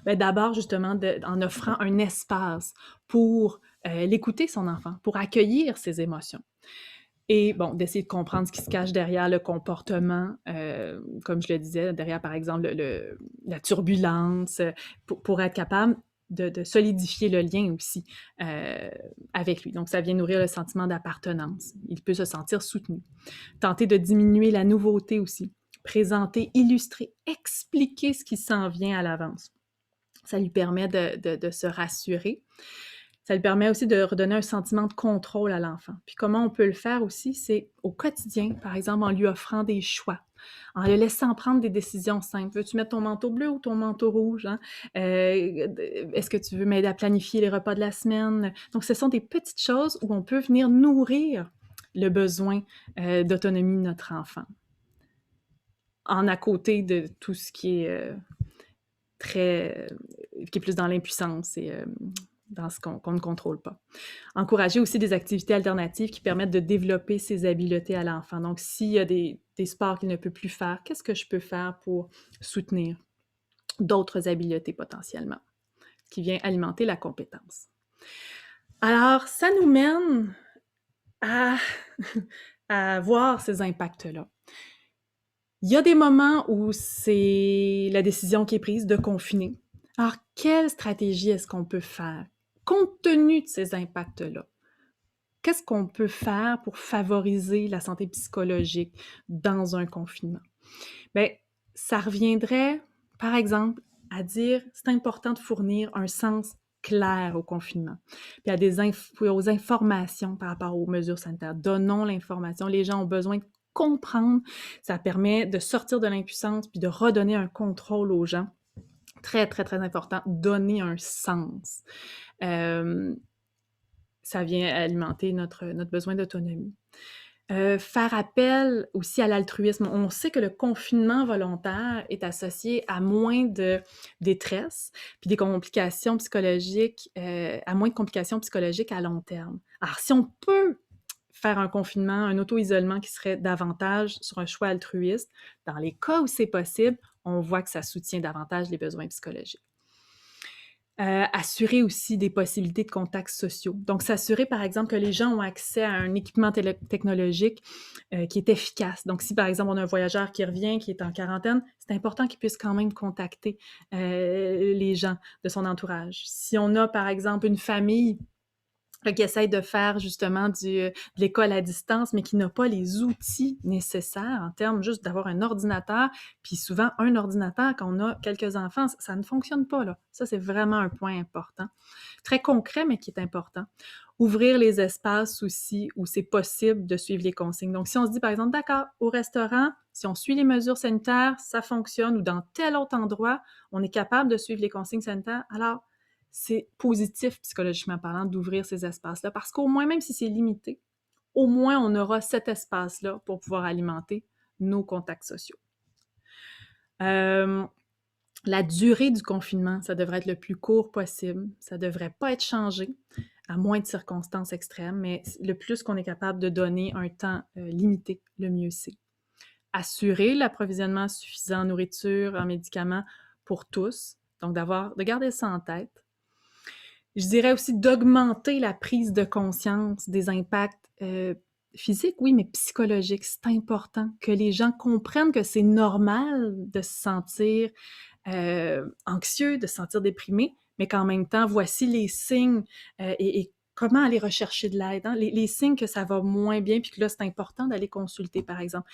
Bien, d'abord, justement, en offrant un espace pour l'écouter, son enfant, pour accueillir ses émotions. Et bon, d'essayer de comprendre ce qui se cache derrière le comportement, comme je le disais, derrière, par exemple, la turbulence, pour être capable de solidifier le lien aussi avec lui. Donc, ça vient nourrir le sentiment d'appartenance. Il peut se sentir soutenu. Tenter de diminuer la nouveauté aussi. Présenter, illustrer, expliquer ce qui s'en vient à l'avance. Ça lui permet de se rassurer. Ça lui permet aussi de redonner un sentiment de contrôle à l'enfant. Puis comment on peut le faire aussi, c'est au quotidien, par exemple, en lui offrant des choix, en le laissant prendre des décisions simples. Veux-tu mettre ton manteau bleu ou ton manteau rouge? Hein? Est-ce que tu veux m'aider à planifier les repas de la semaine? Donc, ce sont des petites choses où on peut venir nourrir le besoin d'autonomie de notre enfant. En à côté de tout ce qui est qui est plus dans l'impuissance et dans ce qu'on ne contrôle pas. Encourager aussi des activités alternatives qui permettent de développer ses habiletés à l'enfant. Donc, s'il y a des sports qu'il ne peut plus faire, qu'est-ce que je peux faire pour soutenir d'autres habiletés potentiellement, qui vient alimenter la compétence. Alors, ça nous mène à voir ces impacts-là. Il y a des moments où c'est la décision qui est prise de confiner. Alors, quelle stratégie est-ce qu'on peut faire compte tenu de ces impacts-là? Qu'est-ce qu'on peut faire pour favoriser la santé psychologique dans un confinement? Bien, ça reviendrait, par exemple, à dire c'est important de fournir un sens clair au confinement, puis aux informations par rapport aux mesures sanitaires. Donnons l'information. Les gens ont besoin de comprendre. Ça permet de sortir de l'impuissance puis de redonner un contrôle aux gens. Très, très, très important. Donner un sens. Ça vient alimenter notre besoin d'autonomie. Faire appel aussi à l'altruisme. On sait que le confinement volontaire est associé à moins de détresse puis des complications psychologiques, à moins de complications psychologiques à long terme. Alors, si on peut faire un confinement, un auto-isolement qui serait davantage sur un choix altruiste, dans les cas où c'est possible, on voit que ça soutient davantage les besoins psychologiques. Assurer aussi des possibilités de contacts sociaux. Donc, s'assurer, par exemple, que les gens ont accès à un équipement technologique qui est efficace. Donc, si, par exemple, on a un voyageur qui revient, qui est en quarantaine, c'est important qu'il puisse quand même contacter les gens de son entourage. Si on a, par exemple, une famille qui essaye de faire justement de l'école à distance, mais qui n'a pas les outils nécessaires en termes juste d'avoir un ordinateur, puis souvent un ordinateur, quand on a quelques enfants, ça ne fonctionne pas, là. Ça, c'est vraiment un point important. Très concret, mais qui est important. Ouvrir les espaces aussi où c'est possible de suivre les consignes. Donc, si on se dit, par exemple, d'accord, au restaurant, si on suit les mesures sanitaires, ça fonctionne, ou dans tel autre endroit, on est capable de suivre les consignes sanitaires, alors c'est positif, psychologiquement parlant, d'ouvrir ces espaces-là, parce qu'au moins, même si c'est limité, au moins, on aura cet espace-là pour pouvoir alimenter nos contacts sociaux. La durée du confinement, ça devrait être le plus court possible. Ça ne devrait pas être changé, à moins de circonstances extrêmes, mais le plus qu'on est capable de donner un temps limité, le mieux c'est. Assurer l'approvisionnement suffisant en nourriture, en médicaments pour tous, donc de garder ça en tête. Je dirais aussi d'augmenter la prise de conscience des impacts physiques, oui, mais psychologiques. C'est important que les gens comprennent que c'est normal de se sentir anxieux, de se sentir déprimé, mais qu'en même temps, voici les signes et comment aller rechercher de l'aide. Hein? Les signes que ça va moins bien, puis que là, c'est important d'aller consulter, par exemple.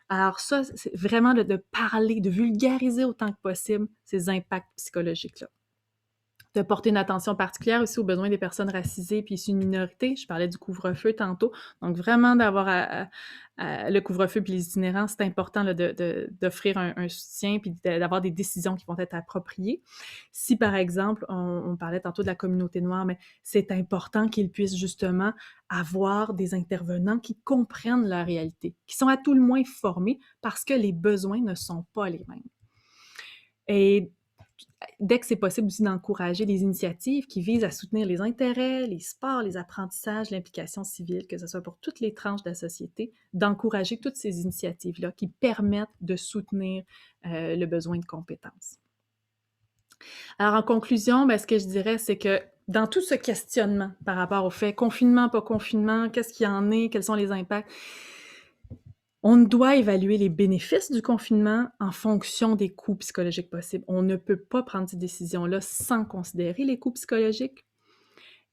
Alors ça, c'est vraiment de parler, de vulgariser autant que possible ces impacts psychologiques-là. de porter une attention particulière aussi aux besoins des personnes racisées puis issues de minorités. Je parlais du couvre-feu tantôt. Donc, vraiment d'avoir le couvre-feu puis les itinérants, c'est important là, d'offrir un soutien puis d'avoir des décisions qui vont être appropriées. Si, par exemple, on parlait tantôt de la communauté noire, mais c'est important qu'ils puissent justement avoir des intervenants qui comprennent la réalité, qui sont à tout le moins formés parce que les besoins ne sont pas les mêmes. Et dès que c'est possible aussi d'encourager des initiatives qui visent à soutenir les intérêts, les sports, les apprentissages, l'implication civile, que ce soit pour toutes les tranches de la société, d'encourager toutes ces initiatives-là qui permettent de soutenir le besoin de compétences. Alors, en conclusion, ce que je dirais, c'est que dans tout ce questionnement par rapport au fait confinement, pas confinement, qu'est-ce qu'il y en est, quels sont les impacts, on doit évaluer les bénéfices du confinement en fonction des coûts psychologiques possibles. On ne peut pas prendre ces décisions-là sans considérer les coûts psychologiques.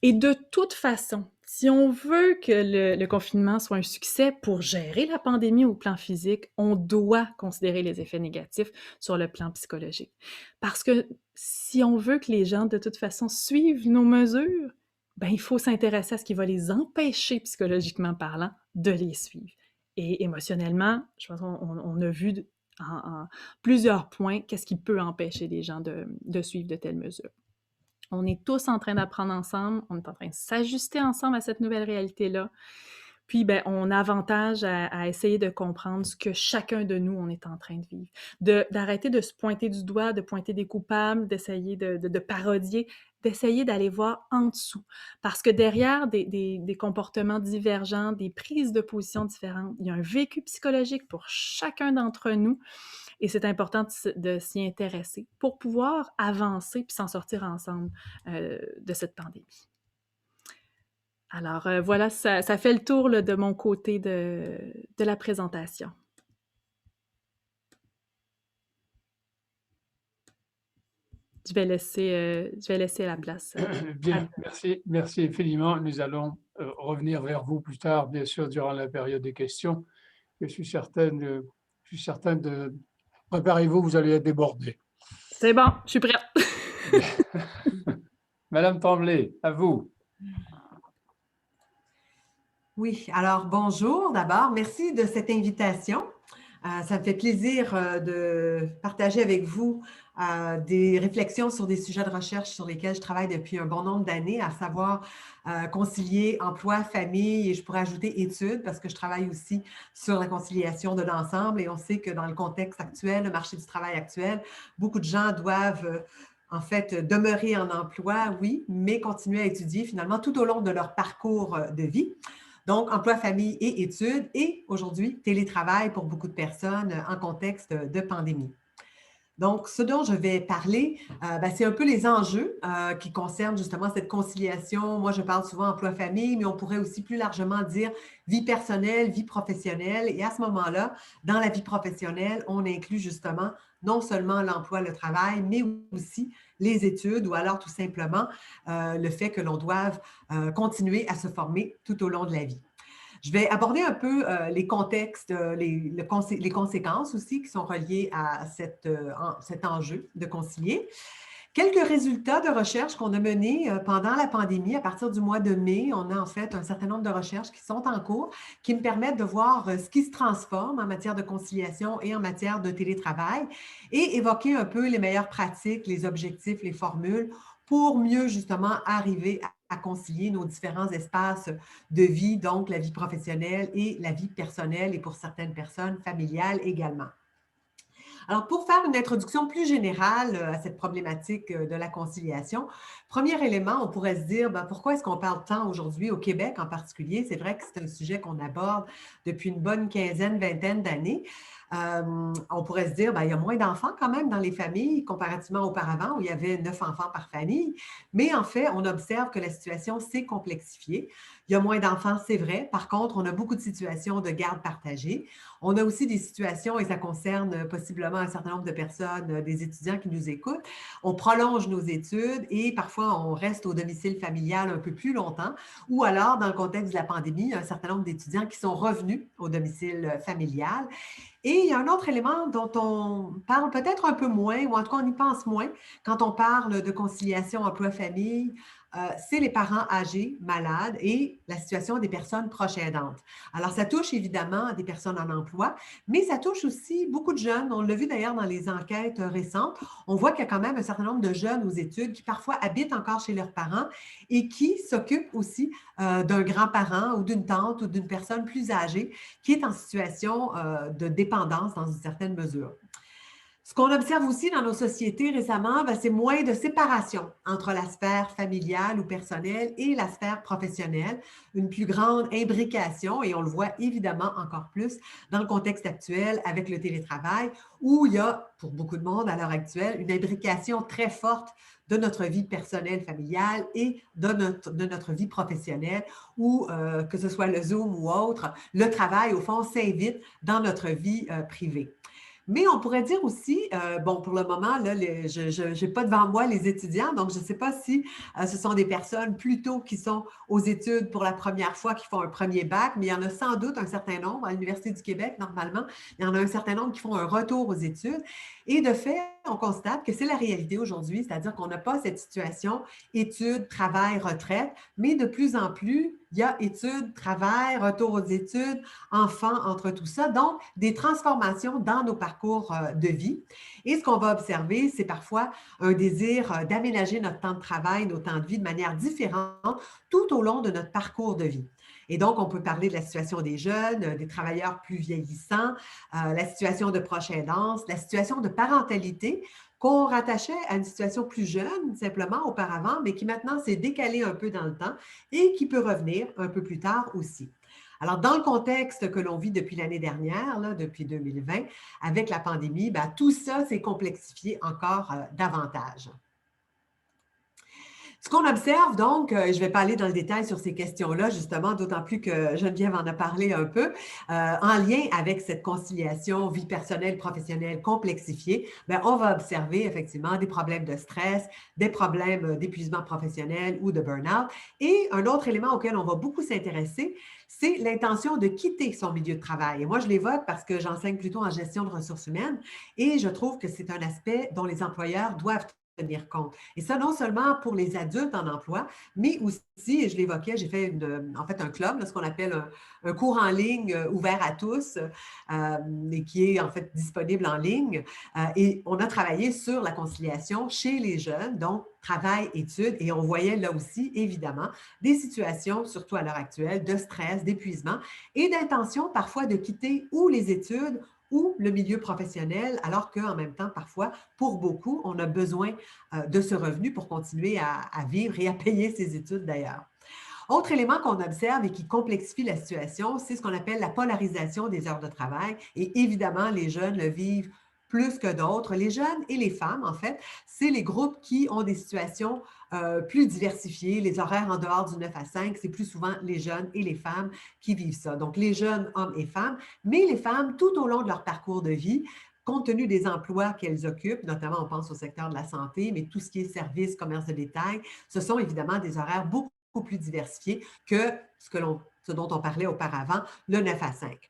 Et de toute façon, si on veut que le confinement soit un succès pour gérer la pandémie au plan physique, on doit considérer les effets négatifs sur le plan psychologique. Parce que si on veut que les gens, de toute façon, suivent nos mesures, il faut s'intéresser à ce qui va les empêcher, psychologiquement parlant, de les suivre. Et émotionnellement, je pense qu'on a vu en plusieurs points qu'est-ce qui peut empêcher les gens de suivre de telles mesures. On est tous en train d'apprendre ensemble, on est en train de s'ajuster ensemble à cette nouvelle réalité-là. Puis, on a avantage à essayer de comprendre ce que chacun de nous, on est en train de vivre. D'arrêter de se pointer du doigt, de pointer des coupables, d'essayer de parodier, d'essayer d'aller voir en dessous. Parce que derrière des comportements divergents, des prises de position différentes, il y a un vécu psychologique pour chacun d'entre nous. Et c'est important de s'y intéresser pour pouvoir avancer puis s'en sortir ensemble de cette pandémie. Alors voilà, ça fait le tour là, de mon côté de la présentation. Je vais laisser la place. Bien, merci infiniment. Nous allons revenir vers vous plus tard, bien sûr, durant la période des questions. Je suis certain de... Préparez-vous, vous allez être débordés. C'est bon, je suis prête. Madame Tremblay, à vous. Oui, alors bonjour d'abord. Merci de cette invitation. Ça me fait plaisir de partager avec vous des réflexions sur des sujets de recherche sur lesquels je travaille depuis un bon nombre d'années, à savoir concilier emploi, famille et je pourrais ajouter études parce que je travaille aussi sur la conciliation de l'ensemble et on sait que dans le contexte actuel, le marché du travail actuel, beaucoup de gens doivent en fait demeurer en emploi, oui, mais continuer à étudier finalement tout au long de leur parcours de vie. Donc, emploi, famille et études et aujourd'hui, télétravail pour beaucoup de personnes en contexte de pandémie. Donc, ce dont je vais parler, c'est un peu les enjeux qui concernent justement cette conciliation. Moi, je parle souvent emploi-famille, mais on pourrait aussi plus largement dire vie personnelle, vie professionnelle. Et à ce moment-là, dans la vie professionnelle, on inclut justement non seulement l'emploi, le travail, mais aussi les études ou alors tout simplement le fait que l'on doive continuer à se former tout au long de la vie. Je vais aborder un peu les contextes, les conséquences aussi qui sont reliées à cet enjeu de concilier. Quelques résultats de recherche qu'on a menés pendant la pandémie. À partir du mois de mai, on a en fait un certain nombre de recherches qui sont en cours, qui me permettent de voir ce qui se transforme en matière de conciliation et en matière de télétravail et évoquer un peu les meilleures pratiques, les objectifs, les formules pour mieux justement arriver à concilier nos différents espaces de vie, donc la vie professionnelle et la vie personnelle et pour certaines personnes familiales également. Alors, pour faire une introduction plus générale à cette problématique de la conciliation, premier élément, on pourrait se dire, pourquoi est-ce qu'on parle tant aujourd'hui au Québec en particulier? C'est vrai que c'est un sujet qu'on aborde depuis une bonne quinzaine, vingtaine d'années. On pourrait se dire, il y a moins d'enfants quand même dans les familles comparativement auparavant où il y avait 9 enfants par famille. Mais en fait, on observe que la situation s'est complexifiée. Il y a moins d'enfants, c'est vrai. Par contre, on a beaucoup de situations de garde partagée. On a aussi des situations, et ça concerne possiblement un certain nombre de personnes, des étudiants qui nous écoutent. On prolonge nos études et parfois on reste au domicile familial un peu plus longtemps. Ou alors, dans le contexte de la pandémie, un certain nombre d'étudiants qui sont revenus au domicile familial. Et il y a un autre élément dont on parle peut-être un peu moins, ou en tout cas on y pense moins quand on parle de conciliation emploi-famille, c'est les parents âgés, malades et la situation des personnes proches aidantes. Alors, ça touche évidemment des personnes en emploi, mais ça touche aussi beaucoup de jeunes. On l'a vu d'ailleurs dans les enquêtes récentes. On voit qu'il y a quand même un certain nombre de jeunes aux études qui parfois habitent encore chez leurs parents et qui s'occupent aussi d'un grand-parent ou d'une tante ou d'une personne plus âgée qui est en situation de dépendance dans une certaine mesure. Ce qu'on observe aussi dans nos sociétés récemment, c'est moins de séparation entre la sphère familiale ou personnelle et la sphère professionnelle, une plus grande imbrication, et on le voit évidemment encore plus dans le contexte actuel avec le télétravail, où il y a, pour beaucoup de monde à l'heure actuelle, une imbrication très forte de notre vie personnelle, familiale et de notre vie professionnelle, où, que ce soit le Zoom ou autre, le travail, au fond, s'invite dans notre vie privée. Mais on pourrait dire aussi, bon, pour le moment, là, je n'ai pas devant moi les étudiants, donc je ne sais pas si ce sont des personnes plutôt qui sont aux études pour la première fois, qui font un premier bac, mais il y en a sans doute un certain nombre à l'Université du Québec, normalement. Il y en a un certain nombre qui font un retour aux études. Et de fait, on constate que c'est la réalité aujourd'hui, c'est-à-dire qu'on n'a pas cette situation études, travail, retraite, mais de plus en plus, il y a études, travail, retour aux études, enfants, entre tout ça, donc des transformations dans nos parcours de vie. Et ce qu'on va observer, c'est parfois un désir d'aménager notre temps de travail, nos temps de vie de manière différente tout au long de notre parcours de vie. Et donc, on peut parler de la situation des jeunes, des travailleurs plus vieillissants, la situation de proche aidance, la situation de parentalité qu'on rattachait à une situation plus jeune, simplement auparavant, mais qui maintenant s'est décalée un peu dans le temps et qui peut revenir un peu plus tard aussi. Alors, dans le contexte que l'on vit depuis l'année dernière, là, depuis 2020, avec la pandémie, tout ça s'est complexifié encore davantage. Ce qu'on observe donc, je ne vais pas aller dans le détail sur ces questions-là, justement, d'autant plus que Geneviève en a parlé un peu, en lien avec cette conciliation vie personnelle, professionnelle complexifiée, on va observer effectivement des problèmes de stress, des problèmes d'épuisement professionnel ou de burn-out. Et un autre élément auquel on va beaucoup s'intéresser, c'est l'intention de quitter son milieu de travail. Et moi, je l'évoque parce que j'enseigne plutôt en gestion de ressources humaines et je trouve que c'est un aspect dont les employeurs doivent tenir compte. Et ça, non seulement pour les adultes en emploi, mais aussi, et je l'évoquais, j'ai fait en fait un club, là, ce qu'on appelle un cours en ligne ouvert à tous et qui est en fait disponible en ligne. Et on a travaillé sur la conciliation chez les jeunes, donc travail, études, et on voyait là aussi, évidemment, des situations, surtout à l'heure actuelle, de stress, d'épuisement et d'intention parfois de quitter ou les études ou le milieu professionnel, alors qu'en même temps, parfois, pour beaucoup, on a besoin de ce revenu pour continuer à vivre et à payer ses études d'ailleurs. Autre élément qu'on observe et qui complexifie la situation, c'est ce qu'on appelle la polarisation des heures de travail. Et évidemment, les jeunes le vivent plus que d'autres. Les jeunes et les femmes, en fait, c'est les groupes qui ont des situations plus diversifiées. Les horaires en dehors du 9 à 5, c'est plus souvent les jeunes et les femmes qui vivent ça. Donc, les jeunes, hommes et femmes, mais les femmes, tout au long de leur parcours de vie, compte tenu des emplois qu'elles occupent, notamment on pense au secteur de la santé, mais tout ce qui est services, commerce de détail, ce sont évidemment des horaires beaucoup plus diversifiés que ce dont on parlait auparavant, le 9 à 5.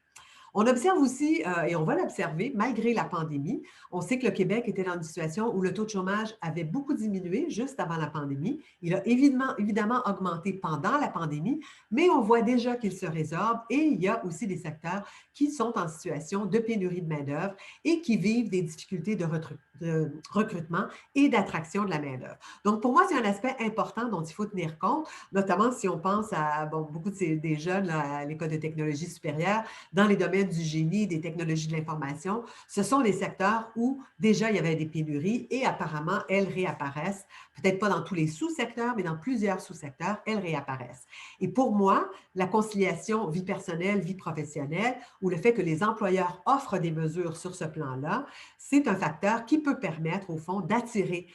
On observe aussi, et on va l'observer, malgré la pandémie, on sait que le Québec était dans une situation où le taux de chômage avait beaucoup diminué juste avant la pandémie. Il a évidemment augmenté pendant la pandémie, mais on voit déjà qu'il se résorbe et il y a aussi des secteurs qui sont en situation de pénurie de main-d'œuvre et qui vivent des difficultés de recrutement et d'attraction de la main-d'œuvre. Donc, pour moi, c'est un aspect important dont il faut tenir compte, notamment si on pense à beaucoup des jeunes là, à l'École de technologie supérieure, dans les domaines du génie, des technologies de l'information. Ce sont des secteurs où déjà il y avait des pénuries et apparemment, elles réapparaissent, peut-être pas dans tous les sous-secteurs, mais dans plusieurs sous-secteurs, elles réapparaissent. Et pour moi, la conciliation vie personnelle, vie professionnelle, ou le fait que les employeurs offrent des mesures sur ce plan-là, c'est un facteur qui peut permettre, au fond, d'attirer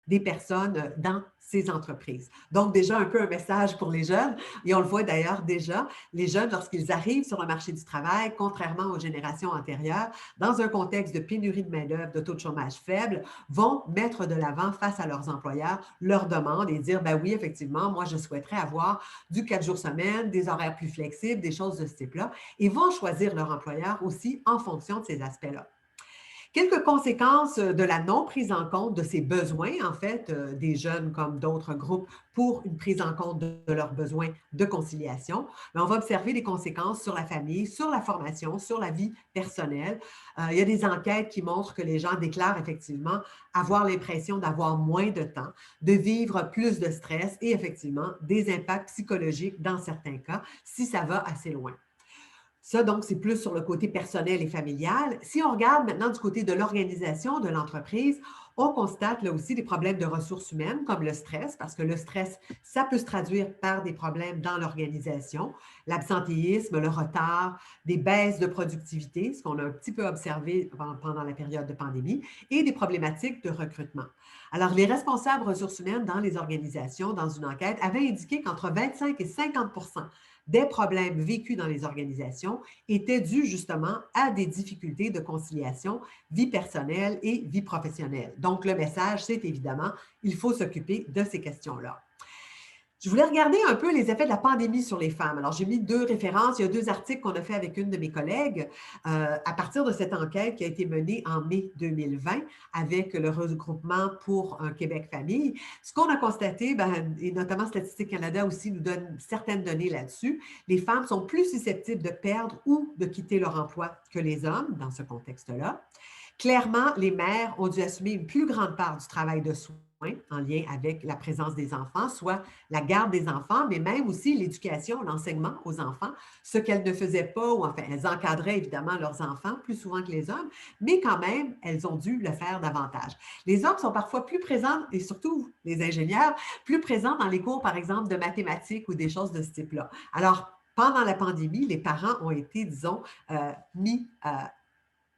des personnes dans ces entreprises. Donc, déjà un peu un message pour les jeunes, et on le voit d'ailleurs déjà, les jeunes, lorsqu'ils arrivent sur le marché du travail, contrairement aux générations antérieures, dans un contexte de pénurie de main-d'œuvre, de taux de chômage faible, vont mettre de l'avant face à leurs employeurs leurs demandes et dire, ben oui, effectivement, moi, je souhaiterais avoir du 4 jours semaine, des horaires plus flexibles, des choses de ce type-là, et vont choisir leur employeur aussi en fonction de ces aspects-là. Quelques conséquences de la non prise en compte de ces besoins, en fait, des jeunes comme d'autres groupes pour une prise en compte de leurs besoins de conciliation. Mais on va observer des conséquences sur la famille, sur la formation, sur la vie personnelle. Il y a des enquêtes qui montrent que les gens déclarent effectivement avoir l'impression d'avoir moins de temps, de vivre plus de stress et effectivement des impacts psychologiques dans certains cas si ça va assez loin. Ça, donc, c'est plus sur le côté personnel et familial. Si on regarde maintenant du côté de l'organisation de l'entreprise, on constate là aussi des problèmes de ressources humaines comme le stress, parce que le stress, ça peut se traduire par des problèmes dans l'organisation, l'absentéisme, le retard, des baisses de productivité, ce qu'on a un petit peu observé pendant la période de pandémie, et des problématiques de recrutement. Alors, les responsables ressources humaines dans les organisations, dans une enquête, avaient indiqué qu'entre 25 et 50 des problèmes vécus dans les organisations étaient dus justement à des difficultés de conciliation vie personnelle et vie professionnelle. Donc, le message, c'est évidemment, il faut s'occuper de ces questions-là. Je voulais regarder un peu les effets de la pandémie sur les femmes. Alors, j'ai mis 2 références. Il y a 2 articles qu'on a fait avec une de mes collègues à partir de cette enquête qui a été menée en mai 2020 avec le regroupement pour un Québec famille. Ce qu'on a constaté, et notamment Statistique Canada aussi nous donne certaines données là-dessus, les femmes sont plus susceptibles de perdre ou de quitter leur emploi que les hommes dans ce contexte-là. Clairement, les mères ont dû assumer une plus grande part du travail de soins en lien avec la présence des enfants, soit la garde des enfants, mais même aussi l'éducation, l'enseignement aux enfants, ce qu'elles ne faisaient pas, ou enfin, elles encadraient évidemment leurs enfants plus souvent que les hommes, mais quand même, elles ont dû le faire davantage. Les hommes sont parfois plus présents, et surtout les ingénieurs, plus présents dans les cours, par exemple, de mathématiques ou des choses de ce type-là. Alors, pendant la pandémie, les parents ont été, disons, mis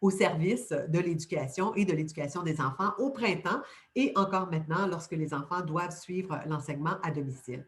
au service de l'éducation et de l'éducation des enfants au printemps et encore maintenant lorsque les enfants doivent suivre l'enseignement à domicile.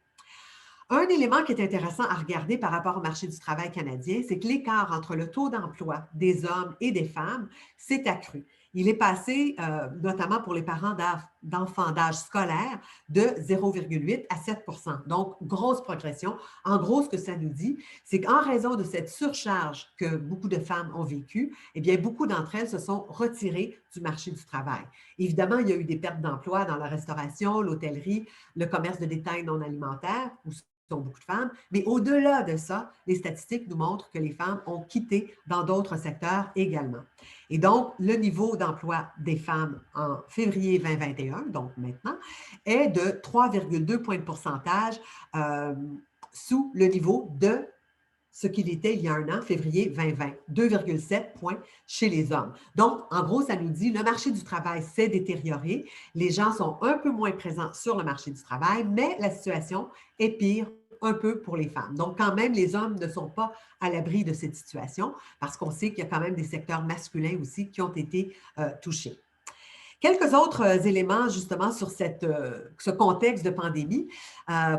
Un élément qui est intéressant à regarder par rapport au marché du travail canadien, c'est que l'écart entre le taux d'emploi des hommes et des femmes s'est accru. Il est passé, notamment pour les parents d'enfants d'âge scolaire, de 0,8 à 7 %. Donc, grosse progression. En gros, ce que ça nous dit, c'est qu'en raison de cette surcharge que beaucoup de femmes ont vécue, eh bien, beaucoup d'entre elles se sont retirées du marché du travail. Évidemment, il y a eu des pertes d'emploi dans la restauration, l'hôtellerie, le commerce de détail non alimentaire, où sont beaucoup de femmes, mais au-delà de ça, les statistiques nous montrent que les femmes ont quitté dans d'autres secteurs également. Et donc, le niveau d'emploi des femmes en février 2021, donc maintenant, est de 3,2 points de pourcentage sous le niveau de ce qu'il était il y a un an, février 2020, 2,7 points chez les hommes. Donc, en gros, ça nous dit le marché du travail s'est détérioré, les gens sont un peu moins présents sur le marché du travail, mais la situation est pire un peu pour les femmes. Donc, quand même, les hommes ne sont pas à l'abri de cette situation parce qu'on sait qu'il y a quand même des secteurs masculins aussi qui ont été touchés. Quelques autres éléments justement sur ce contexte de pandémie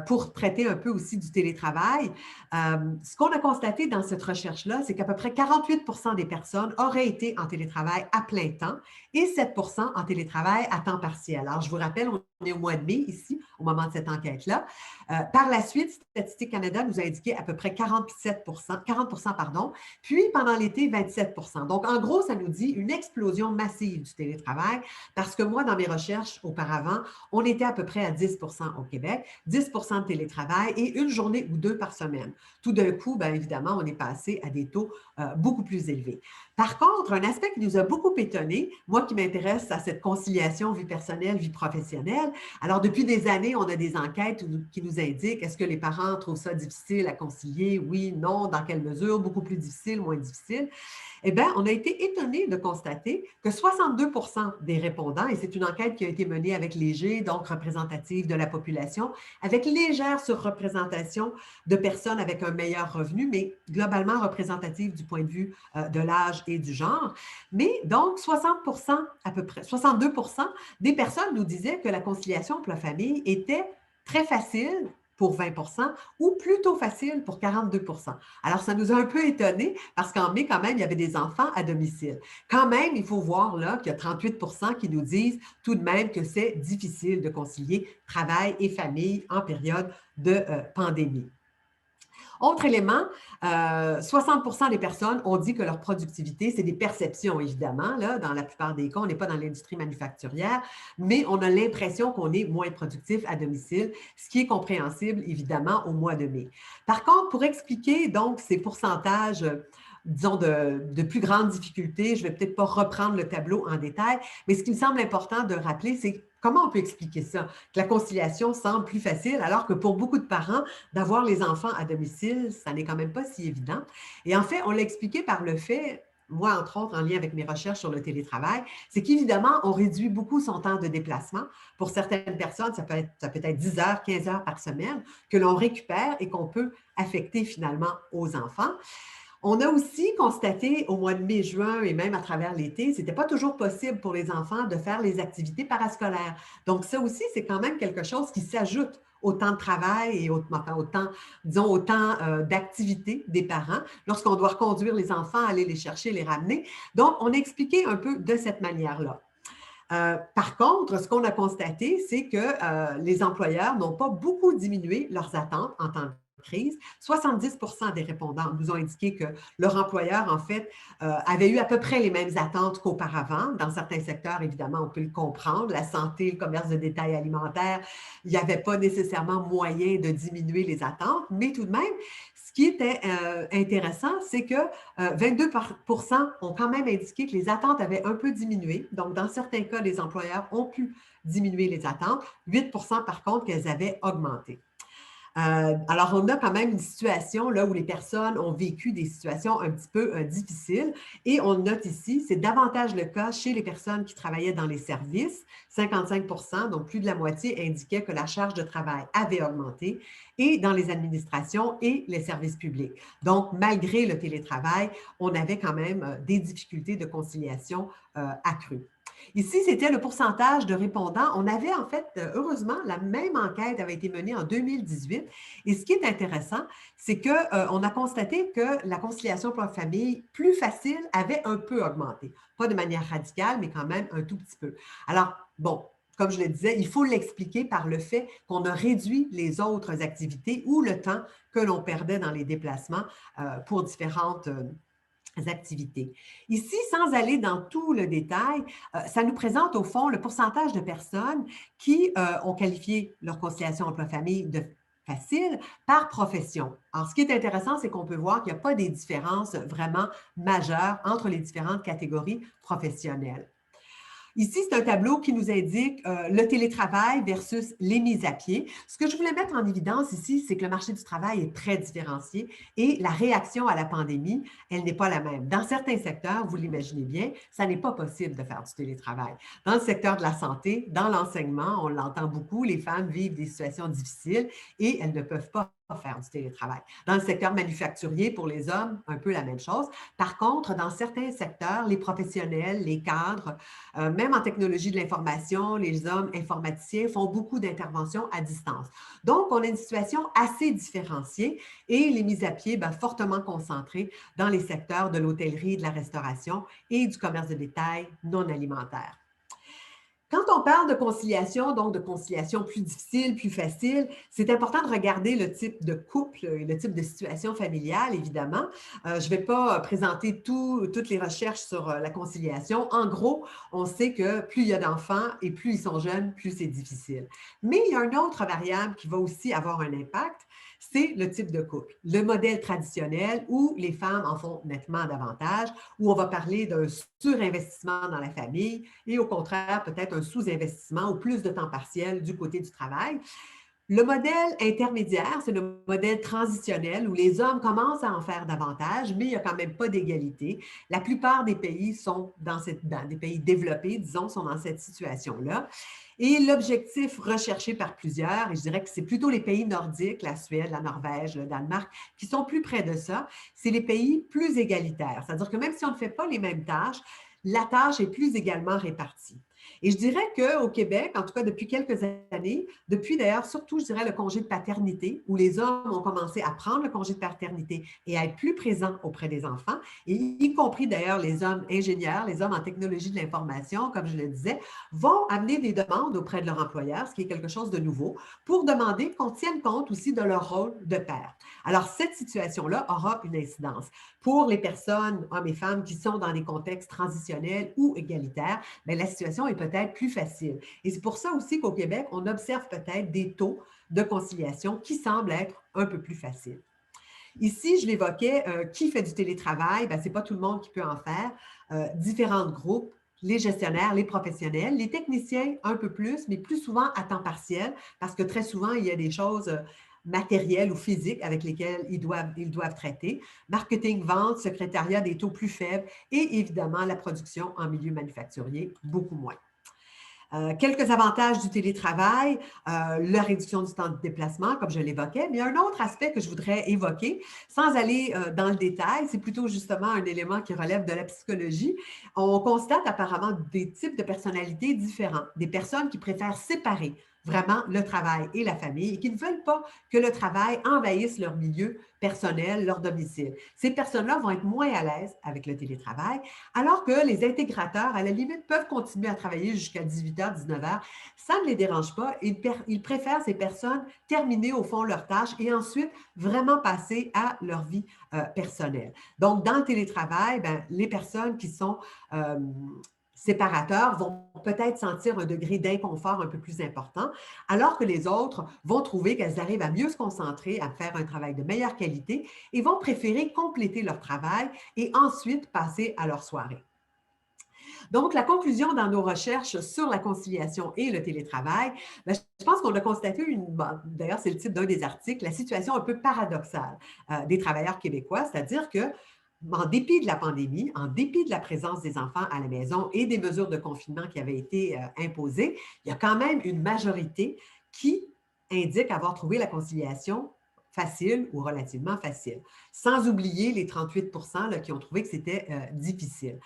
pour traiter un peu aussi du télétravail. Ce qu'on a constaté dans cette recherche-là, c'est qu'à peu près 48 des personnes auraient été en télétravail à plein temps et 7 en télétravail à temps partiel. Alors, je vous rappelle, on est au mois de mai ici, au moment de cette enquête-là. Par la suite, Statistique Canada nous a indiqué à peu près 40 pardon, puis pendant l'été, 27 Donc, en gros, ça nous dit une explosion massive du télétravail parce que moi, dans mes recherches auparavant, on était à peu près à 10 au Québec, 10 de télétravail et une journée ou 2 par semaine. Tout d'un coup, bien évidemment, on est passé à des taux beaucoup plus élevés. Par contre, un aspect qui nous a beaucoup étonnés, moi qui m'intéresse à cette conciliation vie personnelle, vie professionnelle, alors depuis des années, on a des enquêtes qui nous indiquent est-ce que les parents trouvent ça difficile à concilier? Oui, non, dans quelle mesure? Beaucoup plus difficile, moins difficile? Eh bien, on a été étonnés de constater que 62 des répondants, et c'est une enquête qui a été menée avec Léger, donc représentative de la population, avec légère surreprésentation de personnes avec un meilleur revenu, mais globalement représentative du point de vue de l'âge et du genre. Mais donc, 60% à peu près, 62% des personnes nous disaient que la conciliation pour la famille était très facile pour 20% ou plutôt facile pour 42%. Alors, ça nous a un peu étonnés parce qu'en mai, quand même, il y avait des enfants à domicile. Quand même, il faut voir là qu'il y a 38% qui nous disent tout de même que c'est difficile de concilier travail et famille en période de pandémie. Autre élément, 60% des personnes ont dit que leur productivité, c'est des perceptions, évidemment. Là, dans la plupart des cas, on n'est pas dans l'industrie manufacturière, mais on a l'impression qu'on est moins productif à domicile, ce qui est compréhensible, évidemment, au mois de mai. Par contre, pour expliquer donc ces pourcentages, disons, de plus grandes difficultés, je ne vais peut-être pas reprendre le tableau en détail, mais ce qui me semble important de rappeler, c'est comment on peut expliquer ça, que la conciliation semble plus facile, alors que pour beaucoup de parents, d'avoir les enfants à domicile, ça n'est quand même pas si évident. Et en fait, on l'a expliqué par le fait, moi, entre autres, en lien avec mes recherches sur le télétravail, c'est qu'évidemment, on réduit beaucoup son temps de déplacement. Pour certaines personnes, ça peut être 10 heures, 15 heures par semaine que l'on récupère et qu'on peut affecter finalement aux enfants. On a aussi constaté au mois de mai, juin et même à travers l'été, ce n'était pas toujours possible pour les enfants de faire les activités parascolaires. Donc, ça aussi, c'est quand même quelque chose qui s'ajoute au temps de travail et au temps, disons, au temps d'activité des parents lorsqu'on doit reconduire les enfants, aller les chercher, les ramener. Donc, on a expliqué un peu de cette manière-là. Par contre, ce qu'on a constaté, c'est que les employeurs n'ont pas beaucoup diminué leurs attentes en temps de crise. 70% des répondants nous ont indiqué que leur employeur, en fait, avait eu à peu près les mêmes attentes qu'auparavant. Dans certains secteurs, évidemment, on peut le comprendre. La santé, le commerce de détail alimentaire, il n'y avait pas nécessairement moyen de diminuer les attentes, mais tout de même, ce qui était intéressant, c'est que 22% ont quand même indiqué que les attentes avaient un peu diminué. Donc, dans certains cas, les employeurs ont pu diminuer les attentes. 8% par contre, qu'elles avaient augmenté. Alors, on a quand même une situation là où les personnes ont vécu des situations un petit peu difficiles et on note ici, c'est davantage le cas chez les personnes qui travaillaient dans les services. 55%, donc plus de la moitié, indiquaient que la charge de travail avait augmenté et dans les administrations et les services publics. Donc, malgré le télétravail, on avait quand même des difficultés de conciliation accrues. Ici, c'était le pourcentage de répondants. On avait en fait, heureusement, la même enquête avait été menée en 2018. Et ce qui est intéressant, c'est qu'on a constaté que la conciliation pour la famille plus facile avait un peu augmenté. Pas de manière radicale, mais quand même un tout petit peu. Alors, bon, comme je le disais, il faut l'expliquer par le fait qu'on a réduit les autres activités ou le temps que l'on perdait dans les déplacements pour différentes activités. Ici, sans aller dans tout le détail, ça nous présente au fond le pourcentage de personnes qui ont qualifié leur conciliation emploi-famille de facile par profession. Alors, ce qui est intéressant, c'est qu'on peut voir qu'il n'y a pas des différences vraiment majeures entre les différentes catégories professionnelles. Ici, c'est un tableau qui nous indique le télétravail versus les mises à pied. Ce que je voulais mettre en évidence ici, c'est que le marché du travail est très différencié et la réaction à la pandémie, elle n'est pas la même. Dans certains secteurs, vous l'imaginez bien, ça n'est pas possible de faire du télétravail. Dans le secteur de la santé, dans l'enseignement, on l'entend beaucoup, les femmes vivent des situations difficiles et elles ne peuvent pas faire du télétravail. Dans le secteur manufacturier, pour les hommes, un peu la même chose. Par contre, dans certains secteurs, les professionnels, les cadres, même en technologie de l'information, les hommes informaticiens font beaucoup d'interventions à distance. Donc, on a une situation assez différenciée et les mises à pied fortement concentrées dans les secteurs de l'hôtellerie, de la restauration et du commerce de détail non alimentaire. Quand on parle de conciliation, donc de conciliation plus difficile, plus facile, c'est important de regarder le type de couple et le type de situation familiale, évidemment. Je ne vais pas présenter toutes les recherches sur la conciliation. En gros, on sait que plus il y a d'enfants et plus ils sont jeunes, plus c'est difficile. Mais il y a une autre variable qui va aussi avoir un impact, c'est le type de couple. Le modèle traditionnel où les femmes en font nettement davantage, où on va parler d'un surinvestissement dans la famille et au contraire, peut-être un sous-investissement ou plus de temps partiel du côté du travail. Le modèle intermédiaire, c'est le modèle transitionnel où les hommes commencent à en faire davantage, mais il n'y a quand même pas d'égalité. La plupart des pays sont dans des pays développés, disons, sont dans cette situation-là. Et l'objectif recherché par plusieurs, et je dirais que c'est plutôt les pays nordiques, la Suède, la Norvège, le Danemark, qui sont plus près de ça, c'est les pays plus égalitaires. C'est-à-dire que même si on ne fait pas les mêmes tâches, la tâche est plus également répartie. Et je dirais qu'au Québec, en tout cas depuis quelques années, depuis d'ailleurs surtout, je dirais, le congé de paternité, où les hommes ont commencé à prendre le congé de paternité et à être plus présents auprès des enfants, et y compris d'ailleurs les hommes ingénieurs, les hommes en technologie de l'information, comme je le disais, vont amener des demandes auprès de leur employeur, ce qui est quelque chose de nouveau, pour demander qu'on tienne compte aussi de leur rôle de père. Alors, cette situation-là aura une incidence. Pour les personnes, hommes et femmes, qui sont dans des contextes transitionnels ou égalitaires, bien, la situation est peut-être plus facile. Et c'est pour ça aussi qu'au Québec, on observe peut-être des taux de conciliation qui semblent être un peu plus faciles. Ici, je l'évoquais, qui fait du télétravail? Ce n'est pas tout le monde qui peut en faire. Différents groupes, les gestionnaires, les professionnels, les techniciens un peu plus, mais plus souvent à temps partiel, parce que très souvent, il y a des choses matérielles ou physiques avec lesquelles ils doivent traiter. Marketing, vente, secrétariat, des taux plus faibles et évidemment la production en milieu manufacturier, beaucoup moins. Quelques avantages du télétravail, la réduction du temps de déplacement, comme je l'évoquais, mais il y a un autre aspect que je voudrais évoquer, sans aller dans le détail, c'est plutôt justement un élément qui relève de la psychologie. On constate apparemment des types de personnalités différents, des personnes qui préfèrent séparer vraiment le travail et la famille et qui ne veulent pas que le travail envahisse leur milieu personnel, leur domicile. Ces personnes-là vont être moins à l'aise avec le télétravail, alors que les intégrateurs, à la limite, peuvent continuer à travailler jusqu'à 18h, 19h. Ça ne les dérange pas. Ils préfèrent, ces personnes, terminer au fond leurs tâches et ensuite vraiment passer à leur vie personnelle. Donc, dans le télétravail, les personnes qui sont séparateurs vont peut-être sentir un degré d'inconfort un peu plus important, alors que les autres vont trouver qu'elles arrivent à mieux se concentrer, à faire un travail de meilleure qualité et vont préférer compléter leur travail et ensuite passer à leur soirée. Donc, la conclusion dans nos recherches sur la conciliation et le télétravail, je pense qu'on a constaté, d'ailleurs c'est le titre d'un des articles, la situation un peu paradoxale des travailleurs québécois, c'est-à-dire que en dépit de la pandémie, en dépit de la présence des enfants à la maison et des mesures de confinement qui avaient été imposées, il y a quand même une majorité qui indique avoir trouvé la conciliation facile ou relativement facile, sans oublier les 38 % qui ont trouvé que c'était difficile.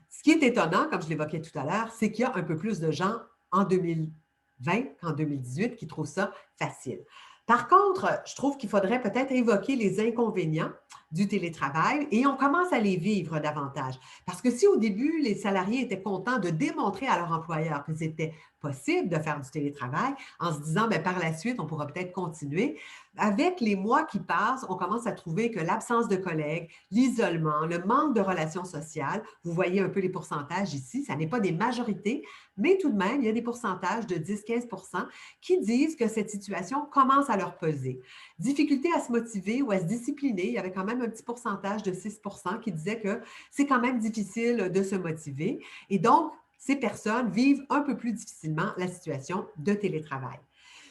Ce qui est étonnant, comme je l'évoquais tout à l'heure, c'est qu'il y a un peu plus de gens en 2020 qu'en 2018 qui trouvent ça facile. Par contre, je trouve qu'il faudrait peut-être évoquer les inconvénients du télétravail et on commence à les vivre davantage. Parce que si au début, les salariés étaient contents de démontrer à leur employeur que c'était possible de faire du télétravail en se disant, par la suite, on pourra peut-être continuer, avec les mois qui passent, on commence à trouver que l'absence de collègues, l'isolement, le manque de relations sociales, vous voyez un peu les pourcentages ici, ça n'est pas des majorités, mais tout de même, il y a des pourcentages de 10-15 % qui disent que cette situation commence à leur peser. Difficulté à se motiver ou à se discipliner, il y avait quand même un petit pourcentage de 6 % qui disait que c'est quand même difficile de se motiver. Et donc, ces personnes vivent un peu plus difficilement la situation de télétravail.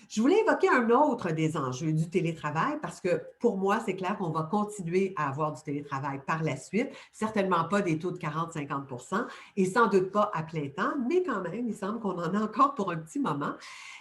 Je voulais évoquer un autre des enjeux du télétravail parce que pour moi, c'est clair qu'on va continuer à avoir du télétravail par la suite, certainement pas des taux de 40-50 % et sans doute pas à plein temps, mais quand même, il semble qu'on en a encore pour un petit moment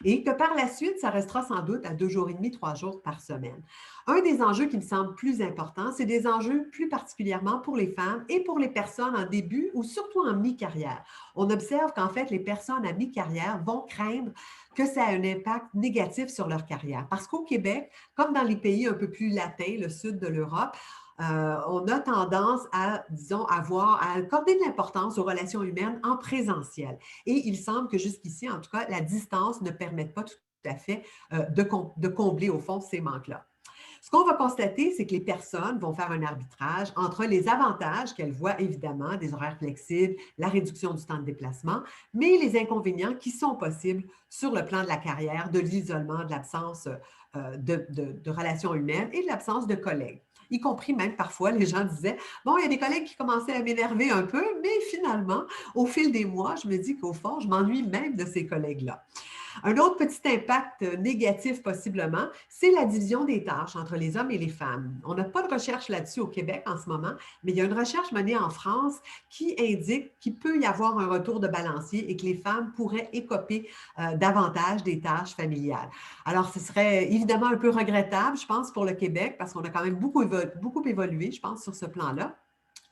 et que par la suite, ça restera sans doute à 2 jours et demi, 3 jours par semaine. Un des enjeux qui me semble plus important, c'est des enjeux plus particulièrement pour les femmes et pour les personnes en début ou surtout en mi-carrière. On observe qu'en fait, les personnes à mi-carrière vont craindre que ça ait un impact négatif sur leur carrière. Parce qu'au Québec, comme dans les pays un peu plus latins, le sud de l'Europe, on a tendance à, disons, à accorder de l'importance aux relations humaines en présentiel. Et il semble que jusqu'ici, en tout cas, la distance ne permette pas tout à fait de combler, au fond, ces manques-là. Ce qu'on va constater, c'est que les personnes vont faire un arbitrage entre les avantages qu'elles voient évidemment, des horaires flexibles, la réduction du temps de déplacement, mais les inconvénients qui sont possibles sur le plan de la carrière, de l'isolement, de l'absence de relations humaines et de l'absence de collègues. Y compris même parfois, les gens disaient, bon, il y a des collègues qui commençaient à m'énerver un peu, mais finalement, au fil des mois, je me dis qu'au fond, je m'ennuie même de ces collègues-là. Un autre petit impact négatif possiblement, c'est la division des tâches entre les hommes et les femmes. On n'a pas de recherche là-dessus au Québec en ce moment, mais il y a une recherche menée en France qui indique qu'il peut y avoir un retour de balancier et que les femmes pourraient écoper davantage des tâches familiales. Alors, ce serait évidemment un peu regrettable, je pense, pour le Québec, parce qu'on a quand même beaucoup évolué, je pense, sur ce plan-là.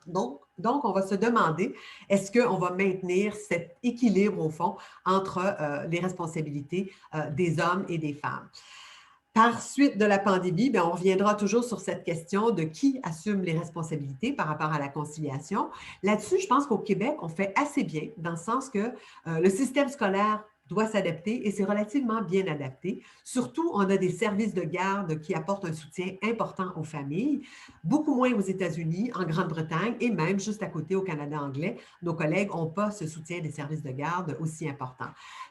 Donc, on va se demander, est-ce qu'on va maintenir cet équilibre, au fond, entre les responsabilités des hommes et des femmes? Par suite de la pandémie, bien, on reviendra toujours sur cette question de qui assume les responsabilités par rapport à la conciliation. Là-dessus, je pense qu'au Québec, on fait assez bien, dans le sens que le système scolaire doit s'adapter et c'est relativement bien adapté. Surtout, on a des services de garde qui apportent un soutien important aux familles, beaucoup moins aux États-Unis, en Grande-Bretagne et même juste à côté au Canada anglais. Nos collègues n'ont pas ce soutien des services de garde aussi important.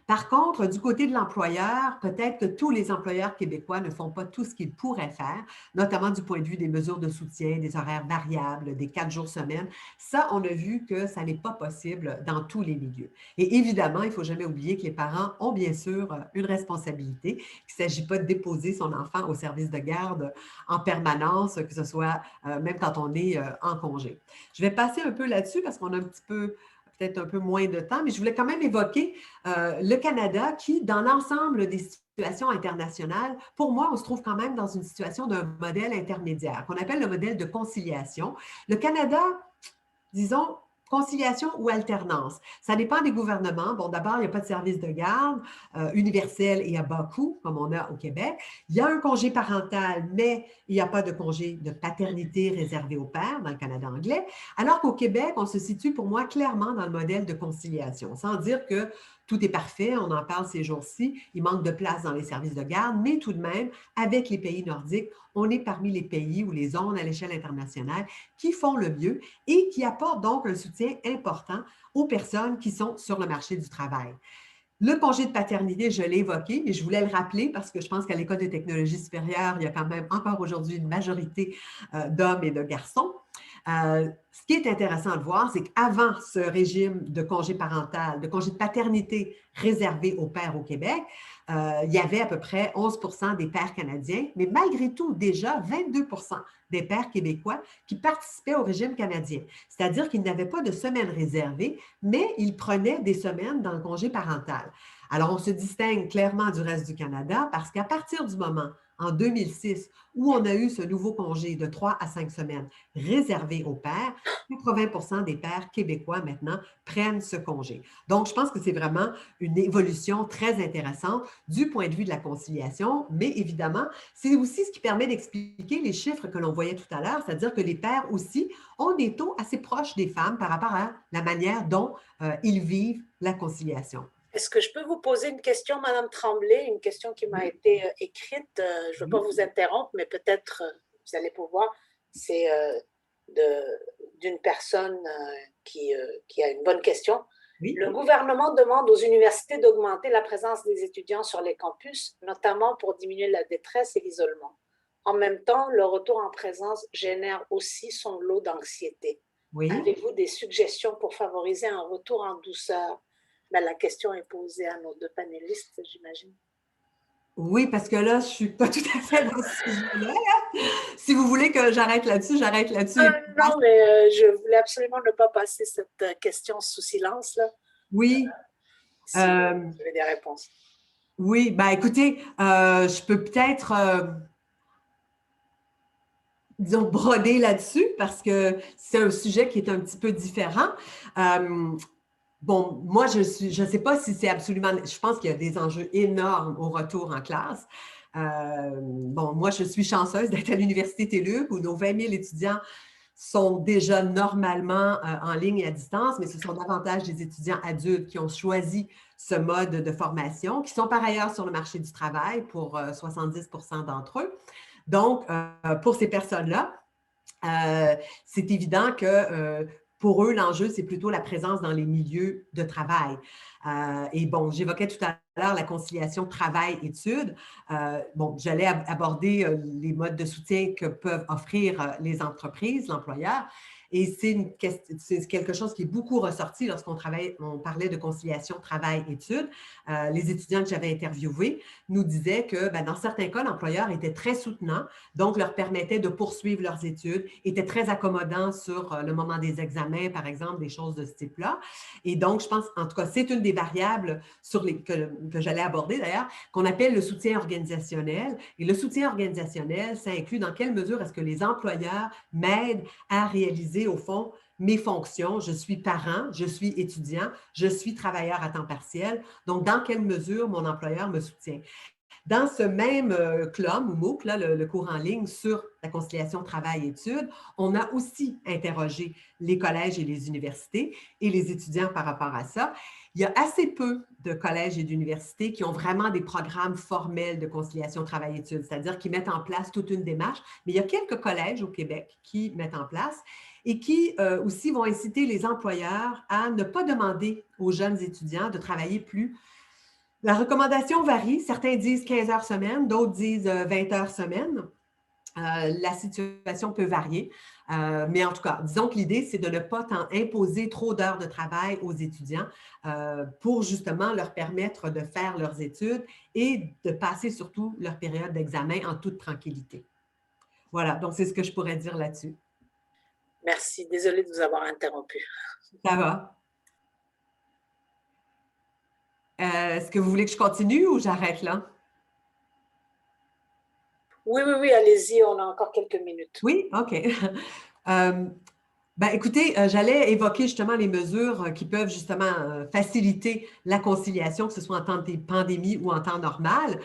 Par contre, du côté de l'employeur, peut-être que tous les employeurs québécois ne font pas tout ce qu'ils pourraient faire, notamment du point de vue des mesures de soutien, des horaires variables, des 4 jours semaine. Ça, on a vu que ça n'est pas possible dans tous les milieux. Et évidemment, il ne faut jamais oublier que les parents ont bien sûr une responsabilité, qu'il ne s'agit pas de déposer son enfant au service de garde en permanence, que ce soit même quand on est en congé. Je vais passer un peu là-dessus parce qu'on a un petit peu peut-être un peu moins de temps, mais je voulais quand même évoquer le Canada qui, dans l'ensemble des situations internationales, pour moi, on se trouve quand même dans une situation d'un modèle intermédiaire qu'on appelle le modèle de conciliation. Le Canada, disons, conciliation ou alternance. Ça dépend des gouvernements. Bon, d'abord, il n'y a pas de service de garde universel et à bas coût, comme on a au Québec. Il y a un congé parental, mais il n'y a pas de congé de paternité réservé aux pères dans le Canada anglais. Alors qu'au Québec, on se situe pour moi clairement dans le modèle de conciliation, sans dire que tout est parfait, on en parle ces jours-ci, il manque de place dans les services de garde, mais tout de même, avec les pays nordiques, on est parmi les pays ou les zones à l'échelle internationale qui font le mieux et qui apportent donc un soutien important aux personnes qui sont sur le marché du travail. Le congé de paternité, je l'ai évoqué, mais je voulais le rappeler parce que je pense qu'à l'École de technologie supérieure, il y a quand même encore aujourd'hui une majorité d'hommes et de garçons. Ce qui est intéressant de voir, c'est qu'avant ce régime de congé parental, de congé de paternité réservé aux pères au Québec, il y avait à peu près 11 des pères canadiens, mais malgré tout, déjà 22 des pères québécois qui participaient au régime canadien. C'est-à-dire qu'ils n'avaient pas de semaine réservée, mais ils prenaient des semaines dans le congé parental. Alors, on se distingue clairement du reste du Canada parce qu'à partir du moment, en 2006, où on a eu ce nouveau congé de 3 à 5 semaines réservé aux pères, 80 des pères québécois maintenant prennent ce congé. Donc, je pense que c'est vraiment une évolution très intéressante du point de vue de la conciliation, mais évidemment, c'est aussi ce qui permet d'expliquer les chiffres que l'on voyait tout à l'heure, c'est-à-dire que les pères aussi ont des taux assez proches des femmes par rapport à la manière dont ils vivent la conciliation. Est-ce que je peux vous poser une question, Madame Tremblay, une question qui m'a été écrite? Je ne veux pas vous interrompre, mais peut-être vous allez pouvoir. C'est d'une personne qui a une bonne question. Oui. Le gouvernement demande aux universités d'augmenter la présence des étudiants sur les campus, notamment pour diminuer la détresse et l'isolement. En même temps, le retour en présence génère aussi son lot d'anxiété. Oui. Avez-vous des suggestions pour favoriser un retour en douceur? Ben, la question est posée à nos deux panélistes, j'imagine. Oui, parce que là, je ne suis pas tout à fait dans ce sujet-là. Si vous voulez que j'arrête là-dessus, j'arrête là-dessus. Non, mais je voulais absolument ne pas passer cette question sous silence. Là. Oui. Si vous avez des réponses. Oui, ben écoutez, je peux peut-être, disons, broder là-dessus parce que c'est un sujet qui est un petit peu différent. Bon, moi, je ne sais pas si c'est absolument... Je pense qu'il y a des enjeux énormes au retour en classe. Bon, moi, je suis chanceuse d'être à l'Université TÉLUQ où nos 20 000 étudiants sont déjà normalement en ligne et à distance, mais ce sont davantage des étudiants adultes qui ont choisi ce mode de formation, qui sont par ailleurs sur le marché du travail pour 70 d'entre eux. Donc, pour ces personnes-là, c'est évident que pour eux, l'enjeu, c'est plutôt la présence dans les milieux de travail. Et bon, j'évoquais tout à l'heure la conciliation travail-études. Bon, j'allais aborder les modes de soutien que peuvent offrir les entreprises, l'employeur. Et c'est quelque chose qui est beaucoup ressorti lorsqu'on parlait de conciliation travail-études. Les étudiants que j'avais interviewés nous disaient que dans certains cas, l'employeur était très soutenant, donc leur permettait de poursuivre leurs études, était très accommodant sur le moment des examens, par exemple, des choses de ce type-là. Et donc, je pense, en tout cas, c'est une des variables que j'allais aborder d'ailleurs, qu'on appelle le soutien organisationnel. Et le soutien organisationnel, ça inclut dans quelle mesure est-ce que les employeurs m'aident à réaliser, au fond, mes fonctions. Je suis parent, je suis étudiant, je suis travailleur à temps partiel. Donc, dans quelle mesure mon employeur me soutient? Dans ce même CLOM ou MOOC, là, le cours en ligne sur la conciliation travail-études, on a aussi interrogé les collèges et les universités et les étudiants par rapport à ça. Il y a assez peu de collèges et d'universités qui ont vraiment des programmes formels de conciliation travail-études, c'est-à-dire qui mettent en place toute une démarche, mais il y a quelques collèges au Québec qui mettent en place et qui aussi vont inciter les employeurs à ne pas demander aux jeunes étudiants de travailler plus. La recommandation varie. Certains disent 15 heures semaine, d'autres disent 20 heures semaine. La situation peut varier, mais en tout cas, disons que l'idée, c'est de ne pas imposer trop d'heures de travail aux étudiants pour justement leur permettre de faire leurs études et de passer surtout leur période d'examen en toute tranquillité. Voilà, donc c'est ce que je pourrais dire là-dessus. Merci, désolée de vous avoir interrompu. Ça va? Est-ce que vous voulez que je continue ou j'arrête là? Oui, allez-y, on a encore quelques minutes. Oui, OK. Écoutez, j'allais évoquer justement les mesures qui peuvent justement faciliter la conciliation, que ce soit en temps de pandémie ou en temps normal.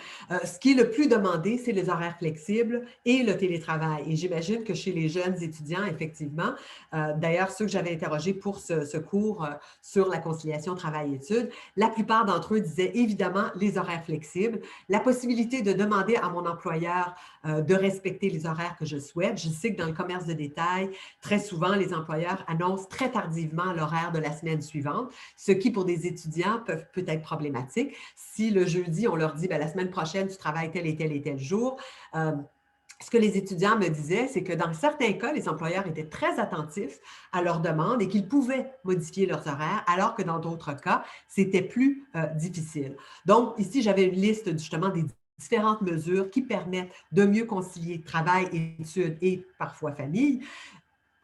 Ce qui est le plus demandé, c'est les horaires flexibles et le télétravail. Et j'imagine que chez les jeunes étudiants, effectivement, d'ailleurs, ceux que j'avais interrogés pour ce cours sur la conciliation travail-études, la plupart d'entre eux disaient évidemment les horaires flexibles, la possibilité de demander à mon employeur de respecter les horaires que je souhaite. Je sais que dans le commerce de détail, très souvent, les employeurs annoncent très tardivement l'horaire de la semaine suivante, ce qui, pour des étudiants, peut être problématique. Si le jeudi, on leur dit la semaine prochaine, tu travailles tel et tel et tel jour, ce que les étudiants me disaient, c'est que dans certains cas, les employeurs étaient très attentifs à leurs demandes et qu'ils pouvaient modifier leurs horaires, alors que dans d'autres cas, c'était plus difficile. Donc, ici, j'avais une liste justement des différentes mesures qui permettent de mieux concilier travail, études et parfois famille.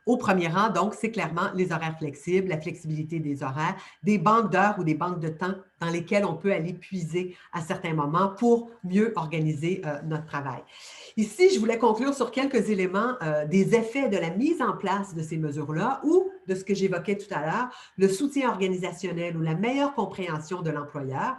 Au premier rang, donc, c'est clairement les horaires flexibles, la flexibilité des horaires, des banques d'heures ou des banques de temps dans lesquelles on peut aller puiser à certains moments pour mieux organiser notre travail. Ici, je voulais conclure sur quelques éléments des effets de la mise en place de ces mesures-là ou de ce que j'évoquais tout à l'heure, le soutien organisationnel ou la meilleure compréhension de l'employeur.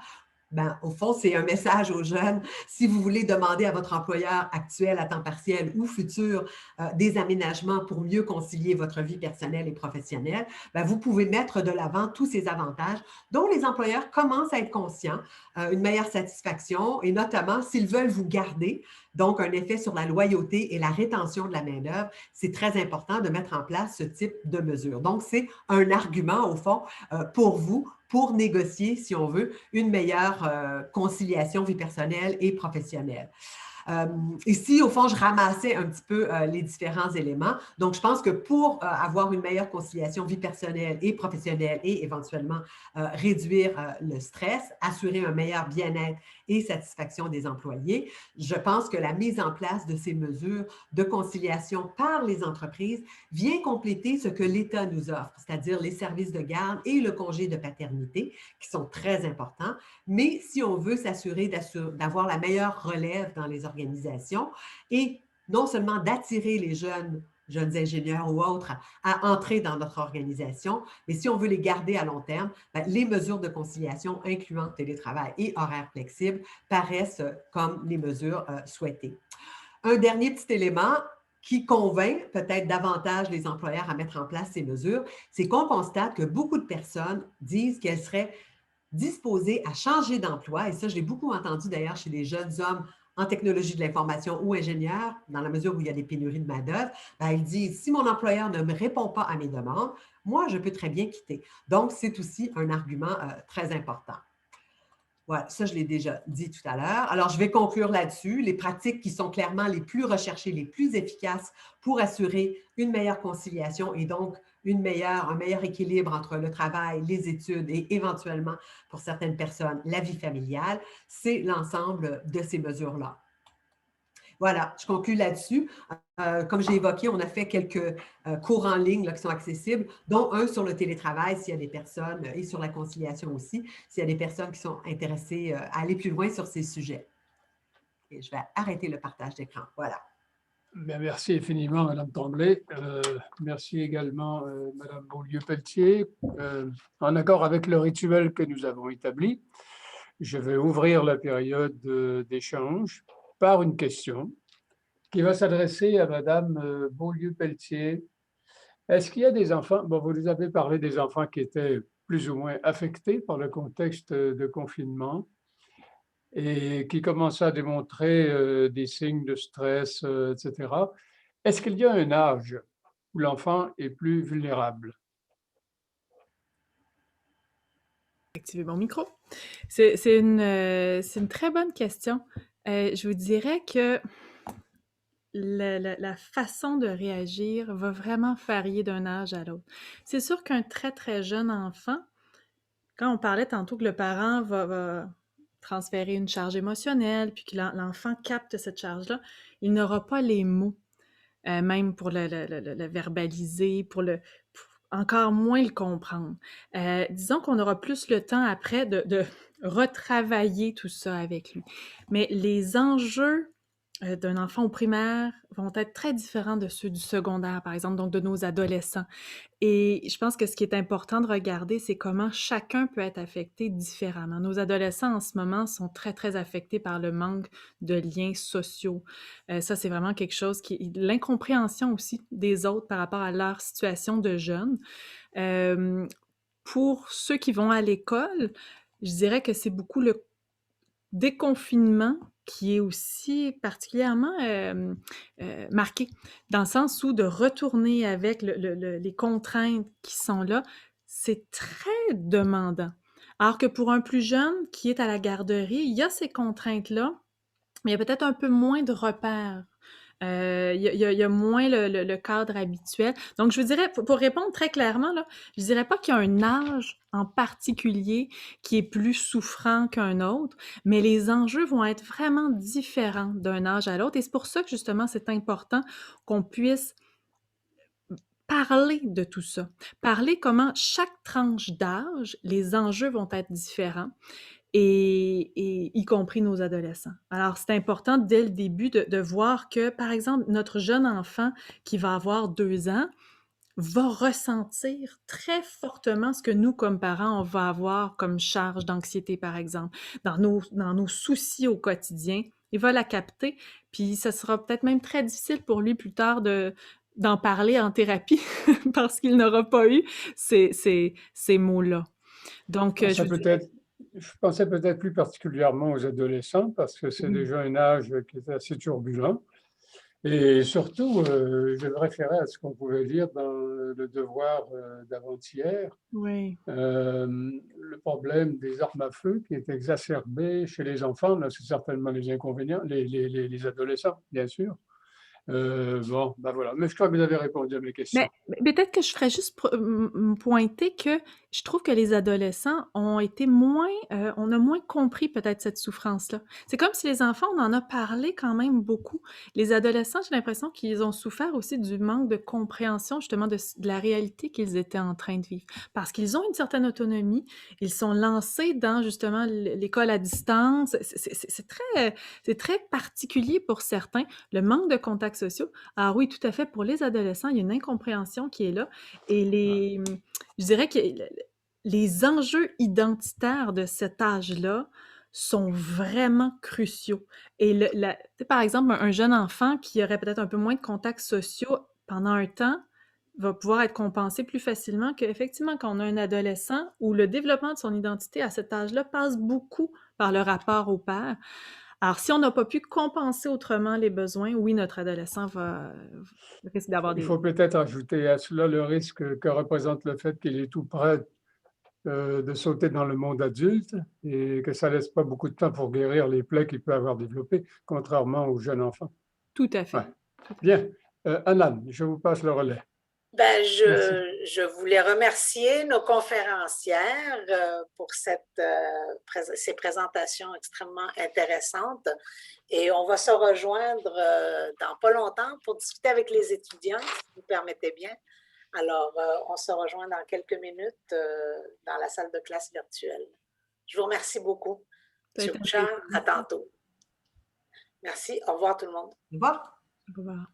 Au fond, c'est un message aux jeunes. Si vous voulez demander à votre employeur actuel à temps partiel ou futur des aménagements pour mieux concilier votre vie personnelle et professionnelle, vous pouvez mettre de l'avant tous ces avantages dont les employeurs commencent à être conscients, une meilleure satisfaction et notamment s'ils veulent vous garder, donc un effet sur la loyauté et la rétention de la main-d'œuvre, c'est très important de mettre en place ce type de mesures. Donc, c'est un argument, au fond, pour vous, pour négocier, si on veut, une meilleure conciliation vie personnelle et professionnelle. Ici, au fond, je ramassais un petit peu les différents éléments. Donc, je pense que pour avoir une meilleure conciliation vie personnelle et professionnelle et éventuellement réduire le stress, assurer un meilleur bien-être et satisfaction des employés, je pense que la mise en place de ces mesures de conciliation par les entreprises vient compléter ce que l'État nous offre, c'est-à-dire les services de garde et le congé de paternité, qui sont très importants. Mais si on veut s'assurer d'avoir la meilleure relève dans les organisations et non seulement d'attirer les jeunes ingénieurs ou autres à entrer dans notre organisation, mais si on veut les garder à long terme, les mesures de conciliation incluant télétravail et horaires flexibles paraissent comme les mesures souhaitées. Un dernier petit élément qui convainc peut-être davantage les employeurs à mettre en place ces mesures, c'est qu'on constate que beaucoup de personnes disent qu'elles seraient disposés à changer d'emploi, et ça, je l'ai beaucoup entendu d'ailleurs chez les jeunes hommes en technologie de l'information ou ingénieurs, dans la mesure où il y a des pénuries de main-d'œuvre, ils disent, si mon employeur ne me répond pas à mes demandes, moi, je peux très bien quitter. Donc, c'est aussi un argument très important. Voilà, ça, je l'ai déjà dit tout à l'heure. Alors, je vais conclure là-dessus. Les pratiques qui sont clairement les plus recherchées, les plus efficaces pour assurer une meilleure conciliation et donc un meilleur équilibre entre le travail, les études et éventuellement, pour certaines personnes, la vie familiale, c'est l'ensemble de ces mesures-là. Voilà, je conclue là-dessus. Comme j'ai évoqué, on a fait quelques cours en ligne là, qui sont accessibles, dont un sur le télétravail, s'il y a des personnes, et sur la conciliation aussi, s'il y a des personnes qui sont intéressées à aller plus loin sur ces sujets. Et je vais arrêter le partage d'écran. Voilà. Bien, merci infiniment, Madame Tremblay. Merci également, Madame Beaulieu-Pelletier. En accord avec le rituel que nous avons établi, je vais ouvrir la période d'échange par une question qui va s'adresser à Madame Beaulieu-Pelletier. Est-ce qu'il y a des enfants, bon, vous nous avez parlé des enfants qui étaient plus ou moins affectés par le contexte de confinement et qui commençaient à démontrer des signes de stress, etc. Est-ce qu'il y a un âge où l'enfant est plus vulnérable? Activer mon micro. C'est une très bonne question. Je vous dirais que la façon de réagir va vraiment varier d'un âge à l'autre. C'est sûr qu'un très, très jeune enfant, quand on parlait tantôt que le parent va transférer une charge émotionnelle, puis que l'enfant capte cette charge-là, il n'aura pas les mots, même pour le verbaliser, pour encore moins le comprendre. Disons qu'on aura plus le temps après de retravailler tout ça avec lui. Mais les enjeux d'un enfant au primaire vont être très différents de ceux du secondaire, par exemple, donc de nos adolescents. Et je pense que ce qui est important de regarder, c'est comment chacun peut être affecté différemment. Nos adolescents, en ce moment, sont très, très affectés par le manque de liens sociaux. Ça, c'est vraiment quelque chose l'incompréhension aussi des autres par rapport à leur situation de jeunes. Pour ceux qui vont à l'école, je dirais que c'est beaucoup le déconfinement qui est aussi particulièrement marqué, dans le sens où de retourner avec les contraintes qui sont là, c'est très demandant. Alors que pour un plus jeune qui est à la garderie, il y a ces contraintes-là, mais il y a peut-être un peu moins de repères. Il y a moins le cadre habituel. Donc, je vous dirais, pour répondre très clairement, là, je ne dirais pas qu'il y a un âge en particulier qui est plus souffrant qu'un autre, mais les enjeux vont être vraiment différents d'un âge à l'autre. Et c'est pour ça que, justement, c'est important qu'on puisse parler de tout ça. Parler comment chaque tranche d'âge, les enjeux vont être différents. Et y compris nos adolescents. Alors, c'est important dès le début de voir que, par exemple, notre jeune enfant qui va avoir 2 ans va ressentir très fortement ce que nous, comme parents, on va avoir comme charge d'anxiété, par exemple, dans nos soucis au quotidien. Il va la capter, puis ça sera peut-être même très difficile pour lui plus tard d'en parler en thérapie parce qu'il n'aura pas eu ces mots-là. Donc, Ça peut être, je pensais peut-être plus particulièrement aux adolescents parce que c'est déjà un âge qui est assez turbulent. Et surtout, je me référais à ce qu'on pouvait lire dans le devoir d'avant-hier, oui. le problème des armes à feu qui est exacerbé chez les enfants. Là, c'est certainement les inconvénients, les adolescents, bien sûr. Bon, ben voilà. Mais je crois que vous avez répondu à mes questions. Mais peut-être que je ferais juste pointer que je trouve que les adolescents ont été moins, on a moins compris peut-être cette souffrance-là. C'est comme si les enfants, on en a parlé quand même beaucoup. Les adolescents, j'ai l'impression qu'ils ont souffert aussi du manque de compréhension justement de la réalité qu'ils étaient en train de vivre. Parce qu'ils ont une certaine autonomie, ils sont lancés dans justement l'école à distance. C'est très particulier pour certains, le manque de contacts sociaux. Ah oui, tout à fait. Pour les adolescents, il y a une incompréhension qui est là. Et je dirais que les enjeux identitaires de cet âge-là sont vraiment cruciaux. Et par exemple, un jeune enfant qui aurait peut-être un peu moins de contacts sociaux pendant un temps va pouvoir être compensé plus facilement qu'effectivement quand on a un adolescent où le développement de son identité à cet âge-là passe beaucoup par le rapport au père. Alors, si on n'a pas pu compenser autrement les besoins, oui, notre adolescent risque d'avoir Il faut peut-être ajouter à cela le risque que représente le fait qu'il est tout près de sauter dans le monde adulte et que ça ne laisse pas beaucoup de temps pour guérir les plaies qu'il peut avoir développées, contrairement aux jeunes enfants. Tout à fait. Ouais. Bien. Annan, je vous passe le relais. Ben, Merci. je voulais remercier nos conférencières pour ces présentations extrêmement intéressantes. Et on va se rejoindre dans pas longtemps pour discuter avec les étudiants, si vous permettez bien. Alors, on se rejoint dans quelques minutes dans la salle de classe virtuelle. Je vous remercie beaucoup. Ça a M. été un Bouchard, plaisir. à tantôt. Merci. Au revoir tout le monde. Au revoir. Au revoir.